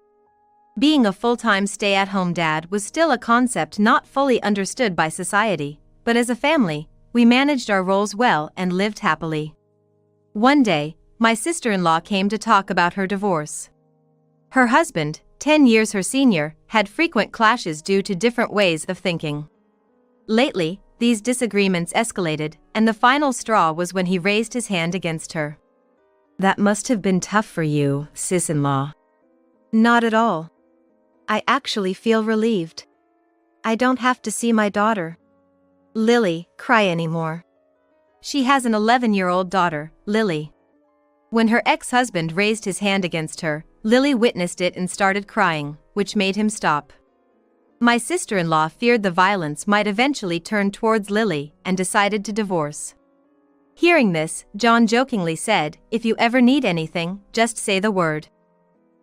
Being a full-time stay-at-home dad was still a concept not fully understood by society, but as a family, we managed our roles well and lived happily. One day, my sister-in-law came to talk about her divorce. Her husband, 10 years her senior, had frequent clashes due to different ways of thinking. Lately, these disagreements escalated, and the final straw was when he raised his hand against her. "That must have been tough for you, sis-in-law." Not at all. I actually feel relieved. I don't have to see my daughter, Lily, cry anymore. She has an 11-year-old daughter, Lily. When her ex-husband raised his hand against her, Lily witnessed it and started crying, which made him stop. My sister-in-law feared the violence might eventually turn towards Lily and decided to divorce. Hearing this, John jokingly said, "If you ever need anything, just say the word.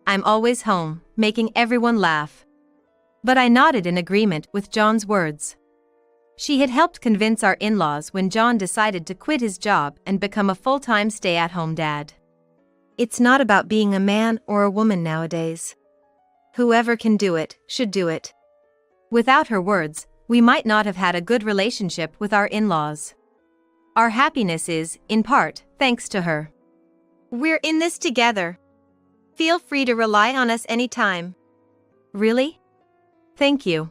I'm always home," making everyone laugh. But I nodded in agreement with John's words. She had helped convince our in-laws when John decided to quit his job and become a full-time stay-at-home dad. It's not about being a man or a woman nowadays. Whoever can do it, should do it. Without her words, we might not have had a good relationship with our in-laws. Our happiness is, in part, thanks to her. We're in this together. Feel free to rely on us anytime. Really? Thank you.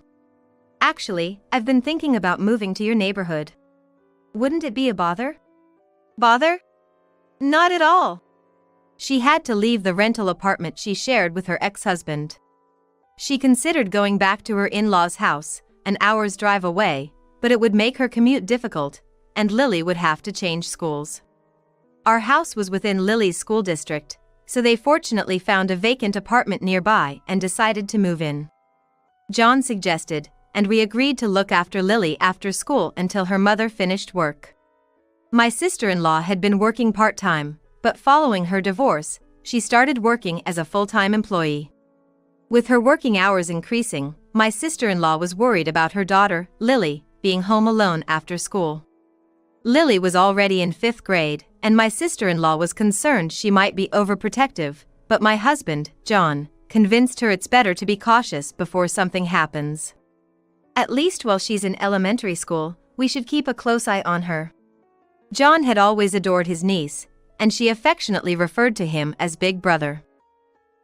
Actually, I've been thinking about moving to your neighborhood. Wouldn't it be a bother? Bother? Not at all. She had to leave the rental apartment she shared with her ex-husband. She considered going back to her in-laws' house, an hour's drive away, but it would make her commute difficult, and Lily would have to change schools. Our house was within Lily's school district, so they fortunately found a vacant apartment nearby and decided to move in. John suggested, and we agreed to look after Lily after school until her mother finished work. My sister-in-law had been working part-time, but following her divorce, she started working as a full-time employee. With her working hours increasing, my sister-in-law was worried about her daughter, Lily, being home alone after school. Lily was already in 5th grade, and my sister-in-law was concerned she might be overprotective, but my husband, John, convinced her it's better to be cautious before something happens. At least while she's in elementary school, we should keep a close eye on her. John had always adored his niece, and she affectionately referred to him as Big Brother.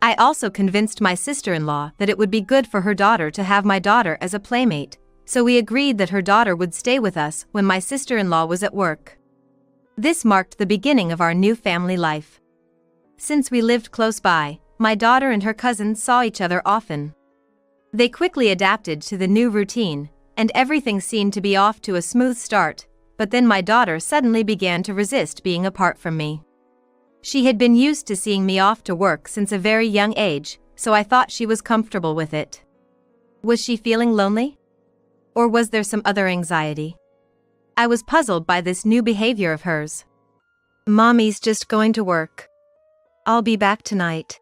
I also convinced my sister-in-law that it would be good for her daughter to have my daughter as a playmate, so we agreed that her daughter would stay with us when my sister-in-law was at work. This marked the beginning of our new family life. Since we lived close by, my daughter and her cousins saw each other often. They quickly adapted to the new routine, and everything seemed to be off to a smooth start, but then my daughter suddenly began to resist being apart from me. She had been used to seeing me off to work since a very young age, so I thought she was comfortable with it. Was she feeling lonely? Or was there some other anxiety? I was puzzled by this new behavior of hers. Mommy's just going to work. I'll be back tonight.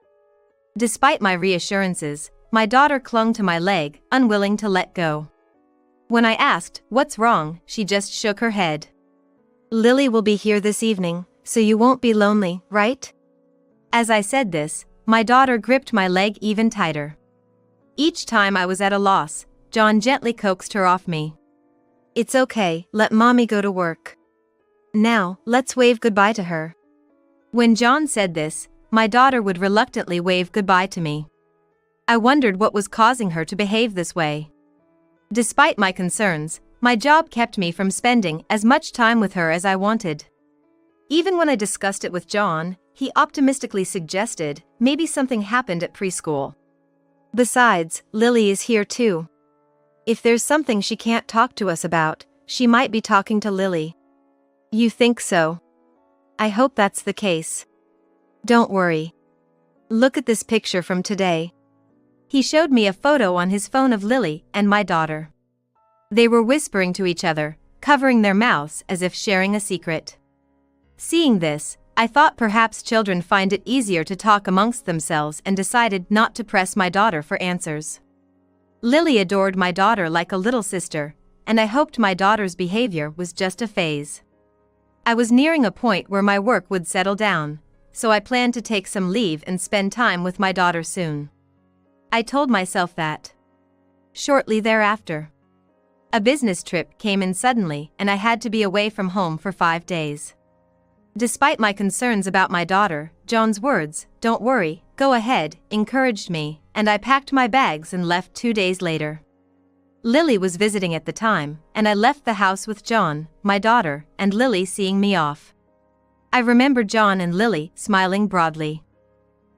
Despite my reassurances, my daughter clung to my leg, unwilling to let go. When I asked, "What's wrong?" she just shook her head. Lily will be here this evening, so you won't be lonely, right? As I said this, my daughter gripped my leg even tighter. Each time I was at a loss, John gently coaxed her off me. It's okay, let Mommy go to work. Now, let's wave goodbye to her. When John said this, my daughter would reluctantly wave goodbye to me. I wondered what was causing her to behave this way. Despite my concerns, my job kept me from spending as much time with her as I wanted. Even when I discussed it with John, he optimistically suggested maybe something happened at preschool. Besides, Lily is here too. If there's something she can't talk to us about, she might be talking to Lily. You think so? I hope that's the case. Don't worry. Look at this picture from today. He showed me a photo on his phone of Lily and my daughter. They were whispering to each other, covering their mouths as if sharing a secret. Seeing this, I thought perhaps children find it easier to talk amongst themselves and decided not to press my daughter for answers. Lily adored my daughter like a little sister, and I hoped my daughter's behavior was just a phase. I was nearing a point where my work would settle down, so I planned to take some leave and spend time with my daughter soon. I told myself that. Shortly thereafter, a business trip came in suddenly and I had to be away from home for 5 days. Despite my concerns about my daughter, John's words, "Don't worry, go ahead," encouraged me, and I packed my bags and left 2 days later. Lily was visiting at the time, and I left the house with John, my daughter, and Lily seeing me off. I remember John and Lily smiling broadly.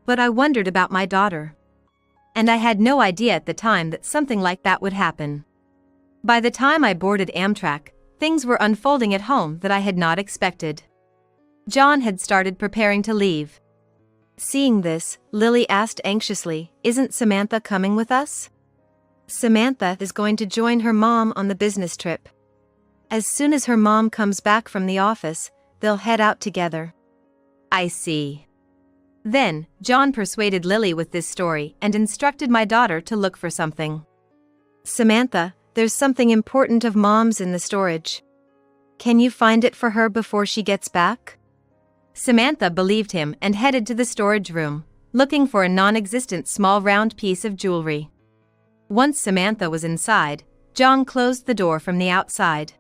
But I wondered about my daughter. And I had no idea at the time that something like that would happen. By the time I boarded Amtrak, things were unfolding at home that I had not expected. John had started preparing to leave. Seeing this, Lily asked anxiously, "Isn't Samantha coming with us?" Samantha is going to join her mom on the business trip. As soon as her mom comes back from the office, they'll head out together. I see. Then, John persuaded Lily with this story and instructed my daughter to look for something. Samantha, there's something important of Mom's in the storage. Can you find it for her before she gets back? Samantha believed him and headed to the storage room, looking for a non-existent small round piece of jewelry. Once Samantha was inside, John closed the door from the outside.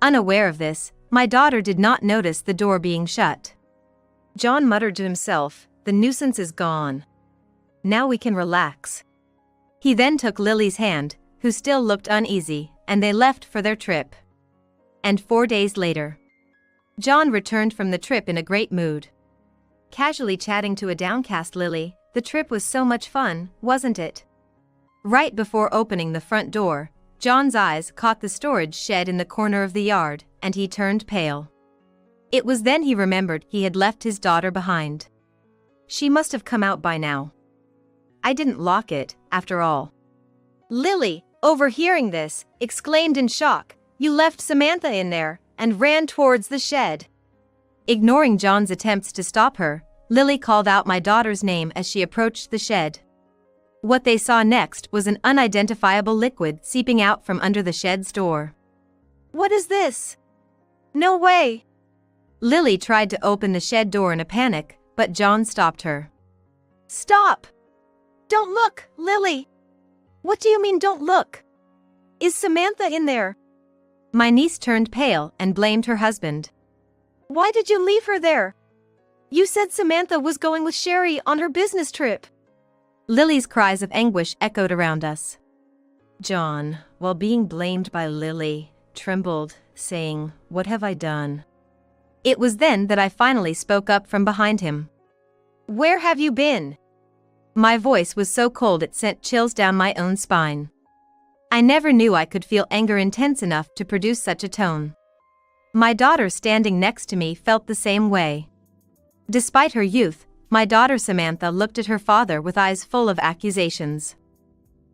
Unaware of this, my daughter did not notice the door being shut. John muttered to himself, "The nuisance is gone. Now we can relax." He then took Lily's hand, who still looked uneasy, and they left for their trip. And 4 days later, John returned from the trip in a great mood. Casually chatting to a downcast Lily, "The trip was so much fun, wasn't it?" Right before opening the front door, John's eyes caught the storage shed in the corner of the yard, and he turned pale. It was then he remembered he had left his daughter behind. She must have come out by now. I didn't lock it, after all. Lily, overhearing this, exclaimed in shock, "You left Samantha in there," and ran towards the shed. Ignoring John's attempts to stop her, Lily called out my daughter's name as she approached the shed. What they saw next was an unidentifiable liquid seeping out from under the shed's door. "What is this? No way!" Lily tried to open the shed door in a panic, but John stopped her. "Stop! Don't look, Lily! What do you mean don't look? Is Samantha in there?" My niece turned pale and blamed her husband. "Why did you leave her there? You said Samantha was going with Sherry on her business trip." Lily's cries of anguish echoed around us. John, while being blamed by Lily, trembled, saying, "What have I done?" It was then that I finally spoke up from behind him. "Where have you been?" My voice was so cold it sent chills down my own spine. I never knew I could feel anger intense enough to produce such a tone. My daughter standing next to me felt the same way. Despite her youth, my daughter Samantha looked at her father with eyes full of accusations.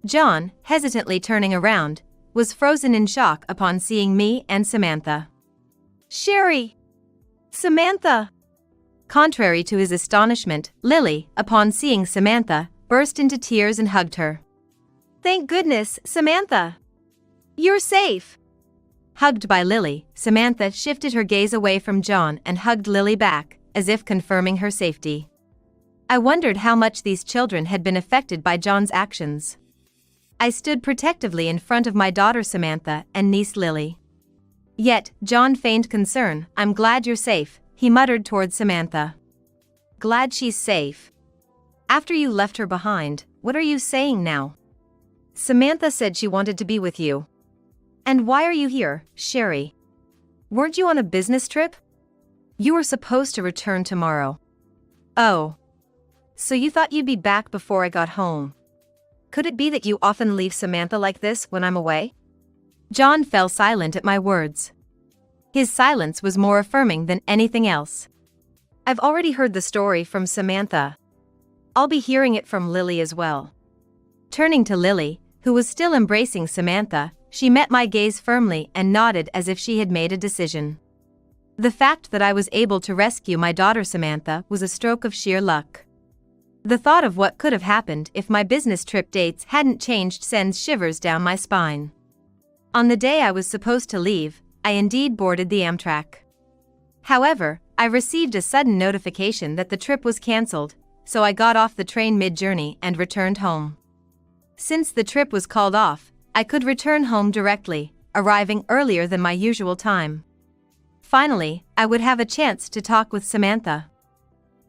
John, hesitantly turning around, was frozen in shock upon seeing me and Samantha. "Sherry! Samantha!" Contrary to his astonishment, Lily, upon seeing Samantha, burst into tears and hugged her. "Thank goodness, Samantha! You're safe!" Hugged by Lily, Samantha shifted her gaze away from John and hugged Lily back, as if confirming her safety. I wondered how much these children had been affected by John's actions. I stood protectively in front of my daughter Samantha and niece Lily. Yet, John feigned concern. "I'm glad you're safe," he muttered towards Samantha. "Glad she's safe? After you left her behind, what are you saying now?" "Samantha said she wanted to be with you." "And why are you here, Sherry? Weren't you on a business trip? You were supposed to return tomorrow." "Oh. So you thought you'd be back before I got home? Could it be that you often leave Samantha like this when I'm away?" John fell silent at my words. His silence was more affirming than anything else. "I've already heard the story from Samantha. I'll be hearing it from Lily as well." Turning to Lily, who was still embracing Samantha, she met my gaze firmly and nodded as if she had made a decision. The fact that I was able to rescue my daughter Samantha was a stroke of sheer luck. The thought of what could have happened if my business trip dates hadn't changed sends shivers down my spine. On the day I was supposed to leave, I indeed boarded the Amtrak. However, I received a sudden notification that the trip was cancelled, so I got off the train mid-journey and returned home. Since the trip was called off, I could return home directly, arriving earlier than my usual time. Finally, I would have a chance to talk with Samantha.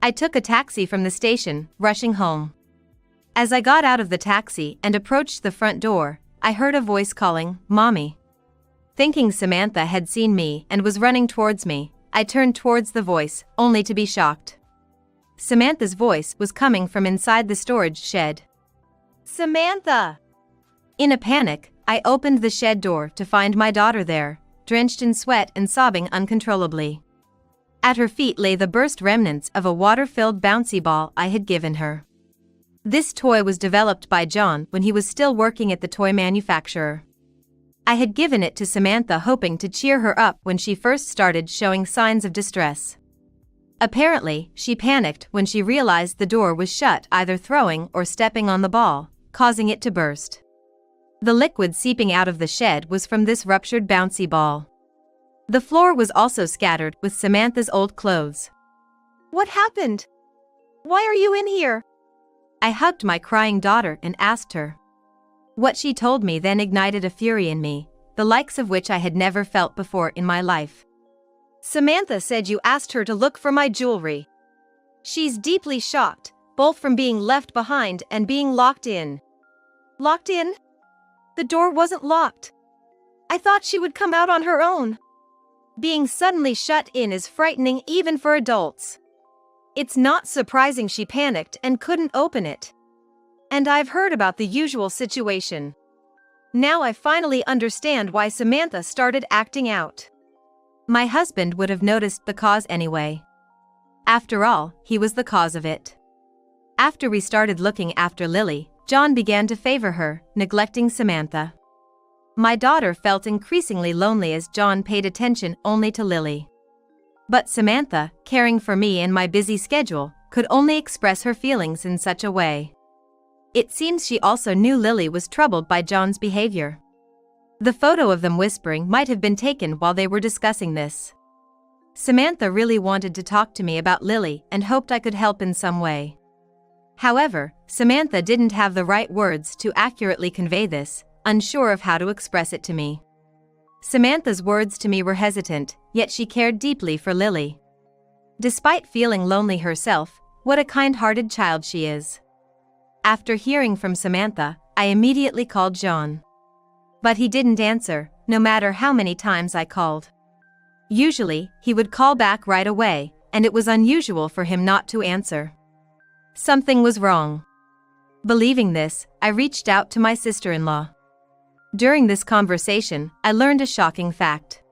I took a taxi from the station, rushing home. As I got out of the taxi and approached the front door, I heard a voice calling, "Mommy." Thinking Samantha had seen me and was running towards me, I turned towards the voice, only to be shocked. Samantha's voice was coming from inside the storage shed. "Samantha!" In a panic, I opened the shed door to find my daughter there, drenched in sweat and sobbing uncontrollably. At her feet lay the burst remnants of a water-filled bouncy ball I had given her. This toy was developed by John when he was still working at the toy manufacturer. I had given it to Samantha hoping to cheer her up when she first started showing signs of distress. Apparently, she panicked when she realized the door was shut, either throwing or stepping on the ball, causing it to burst. The liquid seeping out of the shed was from this ruptured bouncy ball. The floor was also scattered with Samantha's old clothes. "What happened? Why are you in here?" I hugged my crying daughter and asked her. What she told me then ignited a fury in me, the likes of which I had never felt before in my life. "Samantha said you asked her to look for my jewelry. She's deeply shocked, both from being left behind and being locked in." "Locked in? The door wasn't locked. I thought she would come out on her own." Being suddenly shut in is frightening even for adults. It's not surprising she panicked and couldn't open it. And I've heard about the usual situation. Now I finally understand why Samantha started acting out. My husband would have noticed the cause anyway. After all, he was the cause of it. After we started looking after Lily, John began to favor her, neglecting Samantha. My daughter felt increasingly lonely as John paid attention only to Lily. But Samantha, caring for me and my busy schedule, could only express her feelings in such a way. It seems she also knew Lily was troubled by John's behavior. The photo of them whispering might have been taken while they were discussing this. Samantha really wanted to talk to me about Lily and hoped I could help in some way. However, Samantha didn't have the right words to accurately convey this, unsure of how to express it to me. Samantha's words to me were hesitant, yet she cared deeply for Lily. Despite feeling lonely herself, what a kind-hearted child she is. After hearing from Samantha, I immediately called John. But he didn't answer, no matter how many times I called. Usually, he would call back right away, and it was unusual for him not to answer. Something was wrong. Believing this, I reached out to my sister-in-law. During this conversation, I learned a shocking fact.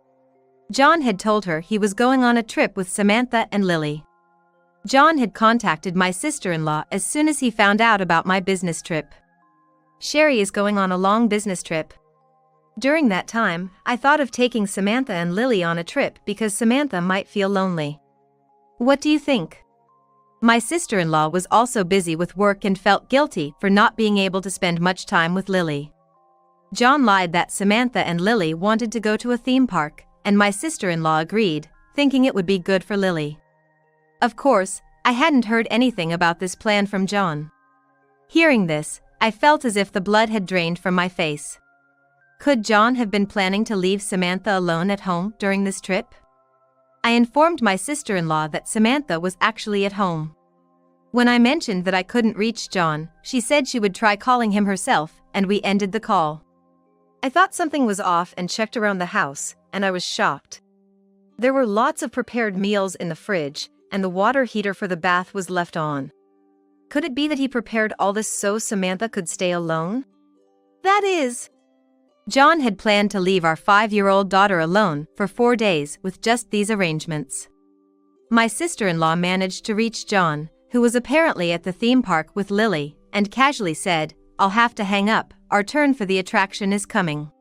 John had told her he was going on a trip with Samantha and Lily. John had contacted my sister-in-law as soon as he found out about my business trip. Sherry is going on a long business trip. During that time, I thought of taking Samantha and Lily on a trip because Samantha might feel lonely. What do you think? My sister-in-law was also busy with work and felt guilty for not being able to spend much time with Lily. John lied that Samantha and Lily wanted to go to a theme park, and my sister-in-law agreed, thinking it would be good for Lily. Of course, I hadn't heard anything about this plan from John. Hearing this, I felt as if the blood had drained from my face. Could John have been planning to leave Samantha alone at home during this trip? I informed my sister-in-law that Samantha was actually at home. When I mentioned that I couldn't reach John, she said she would try calling him herself, and we ended the call. I thought something was off and checked around the house, and I was shocked. There were lots of prepared meals in the fridge, and the water heater for the bath was left on. Could it be that he prepared all this so Samantha could stay alone? That is. John had planned to leave our 5-year-old daughter alone for 4 days with just these arrangements. My sister-in-law managed to reach John, who was apparently at the theme park with Lily, and casually said, "I'll have to hang up, our turn for the attraction is coming."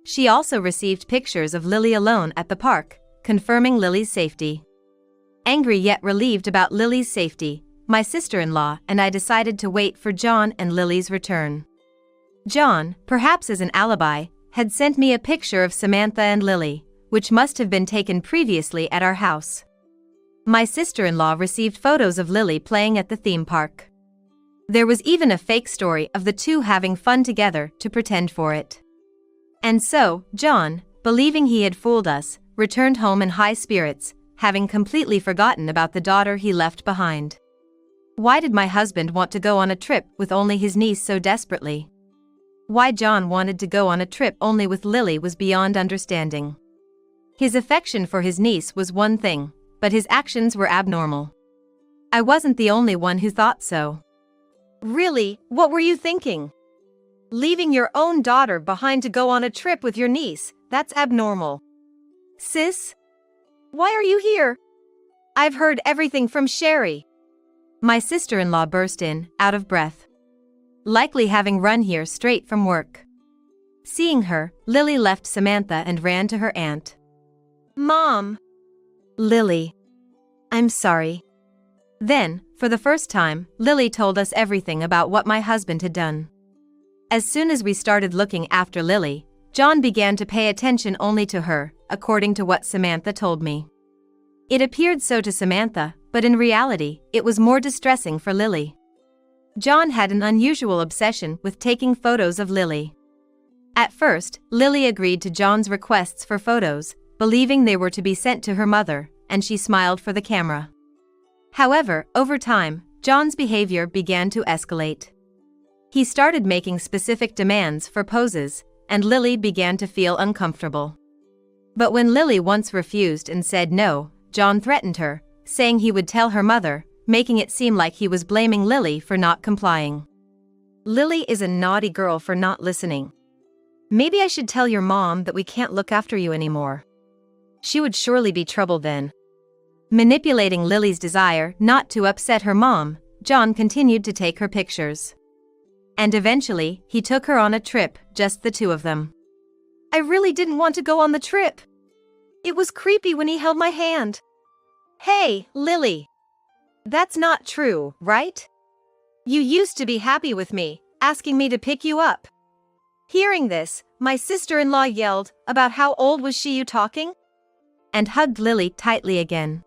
She also received pictures of Lily alone at the park, confirming Lily's safety. Angry yet relieved about Lily's safety, my sister-in-law and I decided to wait for John and Lily's return. John, perhaps as an alibi, had sent me a picture of Samantha and Lily, which must have been taken previously at our house. My sister-in-law received photos of Lily playing at the theme park. There was even a fake story of the two having fun together to pretend for it. And so, John, believing he had fooled us, returned home in high spirits, having completely forgotten about the daughter he left behind. Why did my husband want to go on a trip with only his niece so desperately? Why John wanted to go on a trip only with Lily was beyond understanding. His affection for his niece was one thing, but his actions were abnormal. I wasn't the only one who thought so. Really, what were you thinking? Leaving your own daughter behind to go on a trip with your niece, that's abnormal. Sis? Why are you here? I've heard everything from Sherry. My sister-in-law burst in, out of breath. Likely having run here straight from work. Seeing her, Lily left Samantha and ran to her aunt. Mom! Lily. I'm sorry. Then, for the first time, Lily told us everything about what my husband had done. As soon as we started looking after Lily, John began to pay attention only to her, according to what Samantha told me. It appeared so to Samantha, but in reality, it was more distressing for Lily. John had an unusual obsession with taking photos of Lily. At first, Lily agreed to John's requests for photos, believing they were to be sent to her mother, and she smiled for the camera. However, over time, John's behavior began to escalate. He started making specific demands for poses, and Lily began to feel uncomfortable. But when Lily once refused and said no, John threatened her, saying he would tell her mother, making it seem like he was blaming Lily for not complying. Lily is a naughty girl for not listening. Maybe I should tell your mom that we can't look after you anymore. She would surely be trouble then. Manipulating Lily's desire not to upset her mom, John continued to take her pictures. And eventually, he took her on a trip, just the two of them. I really didn't want to go on the trip. It was creepy when he held my hand. Hey, Lily. That's not true, right? You used to be happy with me, asking me to pick you up. Hearing this, my sister-in-law yelled, about how old was she you talking? And hugged Lily tightly again.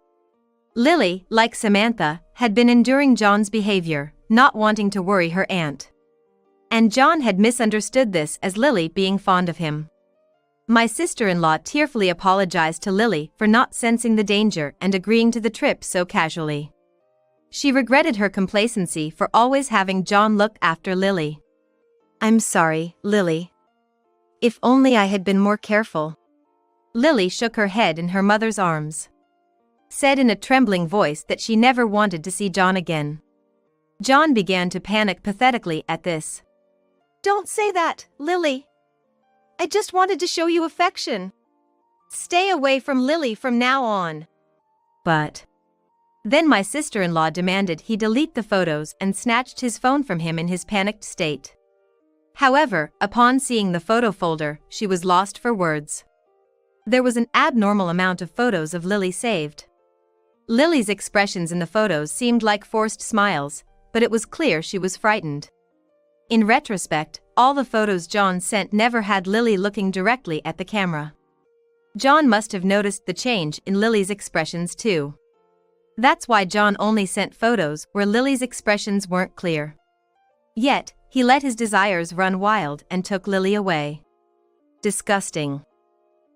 Lily, like Samantha, had been enduring John's behavior, not wanting to worry her aunt. And John had misunderstood this as Lily being fond of him. My sister-in-law tearfully apologized to Lily for not sensing the danger and agreeing to the trip so casually. She regretted her complacency for always having John look after Lily. I'm sorry, Lily. If only I had been more careful. Lily shook her head in her mother's arms. Said in a trembling voice that she never wanted to see John again. John began to panic pathetically at this. Don't say that, Lily. I just wanted to show you affection. Stay away from Lily from now on. But then my sister-in-law demanded he delete the photos and snatched his phone from him in his panicked state. However, upon seeing the photo folder, she was lost for words. There was an abnormal amount of photos of Lily saved. Lily's expressions in the photos seemed like forced smiles, but it was clear she was frightened. In retrospect, all the photos John sent never had Lily looking directly at the camera. John must have noticed the change in Lily's expressions too. That's why John only sent photos where Lily's expressions weren't clear. Yet, he let his desires run wild and took Lily away. Disgusting.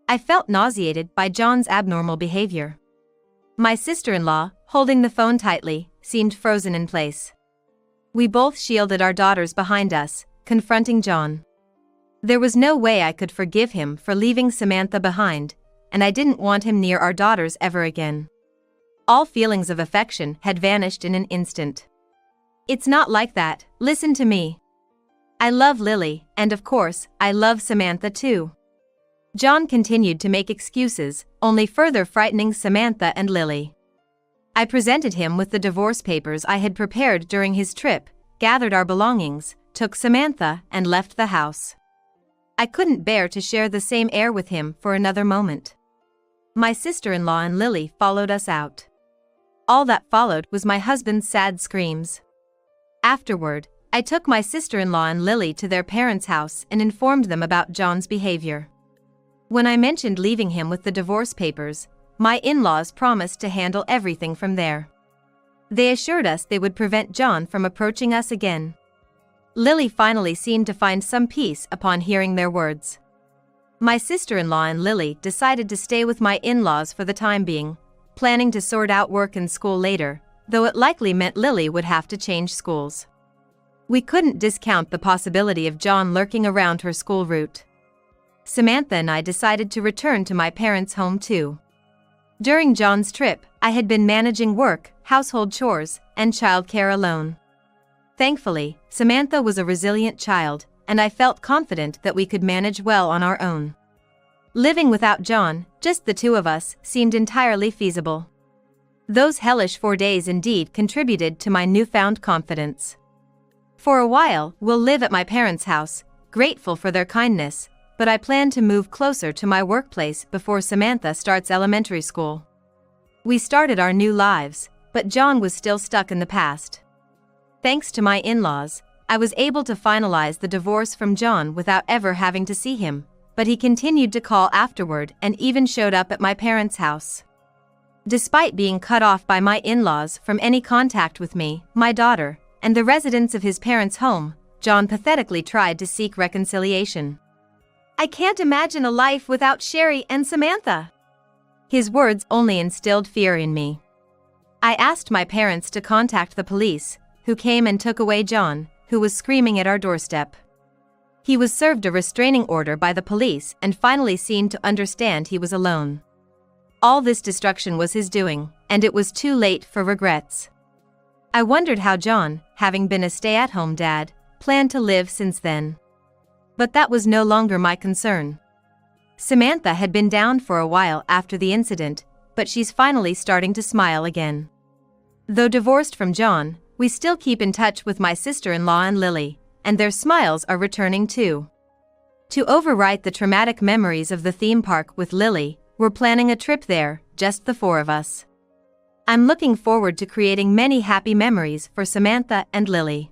I felt nauseated by John's abnormal behavior. My sister-in-law, holding the phone tightly, seemed frozen in place. We both shielded our daughters behind us, confronting John. There was no way I could forgive him for leaving Samantha behind, and I didn't want him near our daughters ever again. All feelings of affection had vanished in an instant. It's not like that, listen to me. I love Lily, and of course, I love Samantha too. John continued to make excuses, only further frightening Samantha and Lily. I presented him with the divorce papers I had prepared during his trip, gathered our belongings, took Samantha, and left the house. I couldn't bear to share the same air with him for another moment. My sister-in-law and Lily followed us out. All that followed was my husband's sad screams. Afterward, I took my sister-in-law and Lily to their parents' house and informed them about John's behavior. When I mentioned leaving him with the divorce papers, my in-laws promised to handle everything from there. They assured us they would prevent John from approaching us again. Lily finally seemed to find some peace upon hearing their words. My sister-in-law and Lily decided to stay with my in-laws for the time being, planning to sort out work and school later, though it likely meant Lily would have to change schools. We couldn't discount the possibility of John lurking around her school route. Samantha and I decided to return to my parents' home too. During John's trip, I had been managing work, household chores, and childcare alone. Thankfully, Samantha was a resilient child, and I felt confident that we could manage well on our own. Living without John, just the two of us, seemed entirely feasible. Those hellish 4 days indeed contributed to my newfound confidence. For a while, we'll live at my parents' house, grateful for their kindness, but I plan to move closer to my workplace before Samantha starts elementary school. We started our new lives, but John was still stuck in the past. Thanks to my in-laws, I was able to finalize the divorce from John without ever having to see him, but he continued to call afterward and even showed up at my parents' house. Despite being cut off by my in-laws from any contact with me, my daughter, and the residents of his parents' home, John pathetically tried to seek reconciliation. I can't imagine a life without Sherry and Samantha. His words only instilled fear in me. I asked my parents to contact the police, who came and took away John, who was screaming at our doorstep. He was served a restraining order by the police and finally seemed to understand he was alone. All this destruction was his doing, and it was too late for regrets. I wondered how John, having been a stay-at-home dad, planned to live since then. But that was no longer my concern. Samantha had been down for a while after the incident, but she's finally starting to smile again. Though divorced from John, we still keep in touch with my sister-in-law and Lily, and their smiles are returning too. To overwrite the traumatic memories of the theme park with Lily, we're planning a trip there, just the 4 of us. I'm looking forward to creating many happy memories for Samantha and Lily.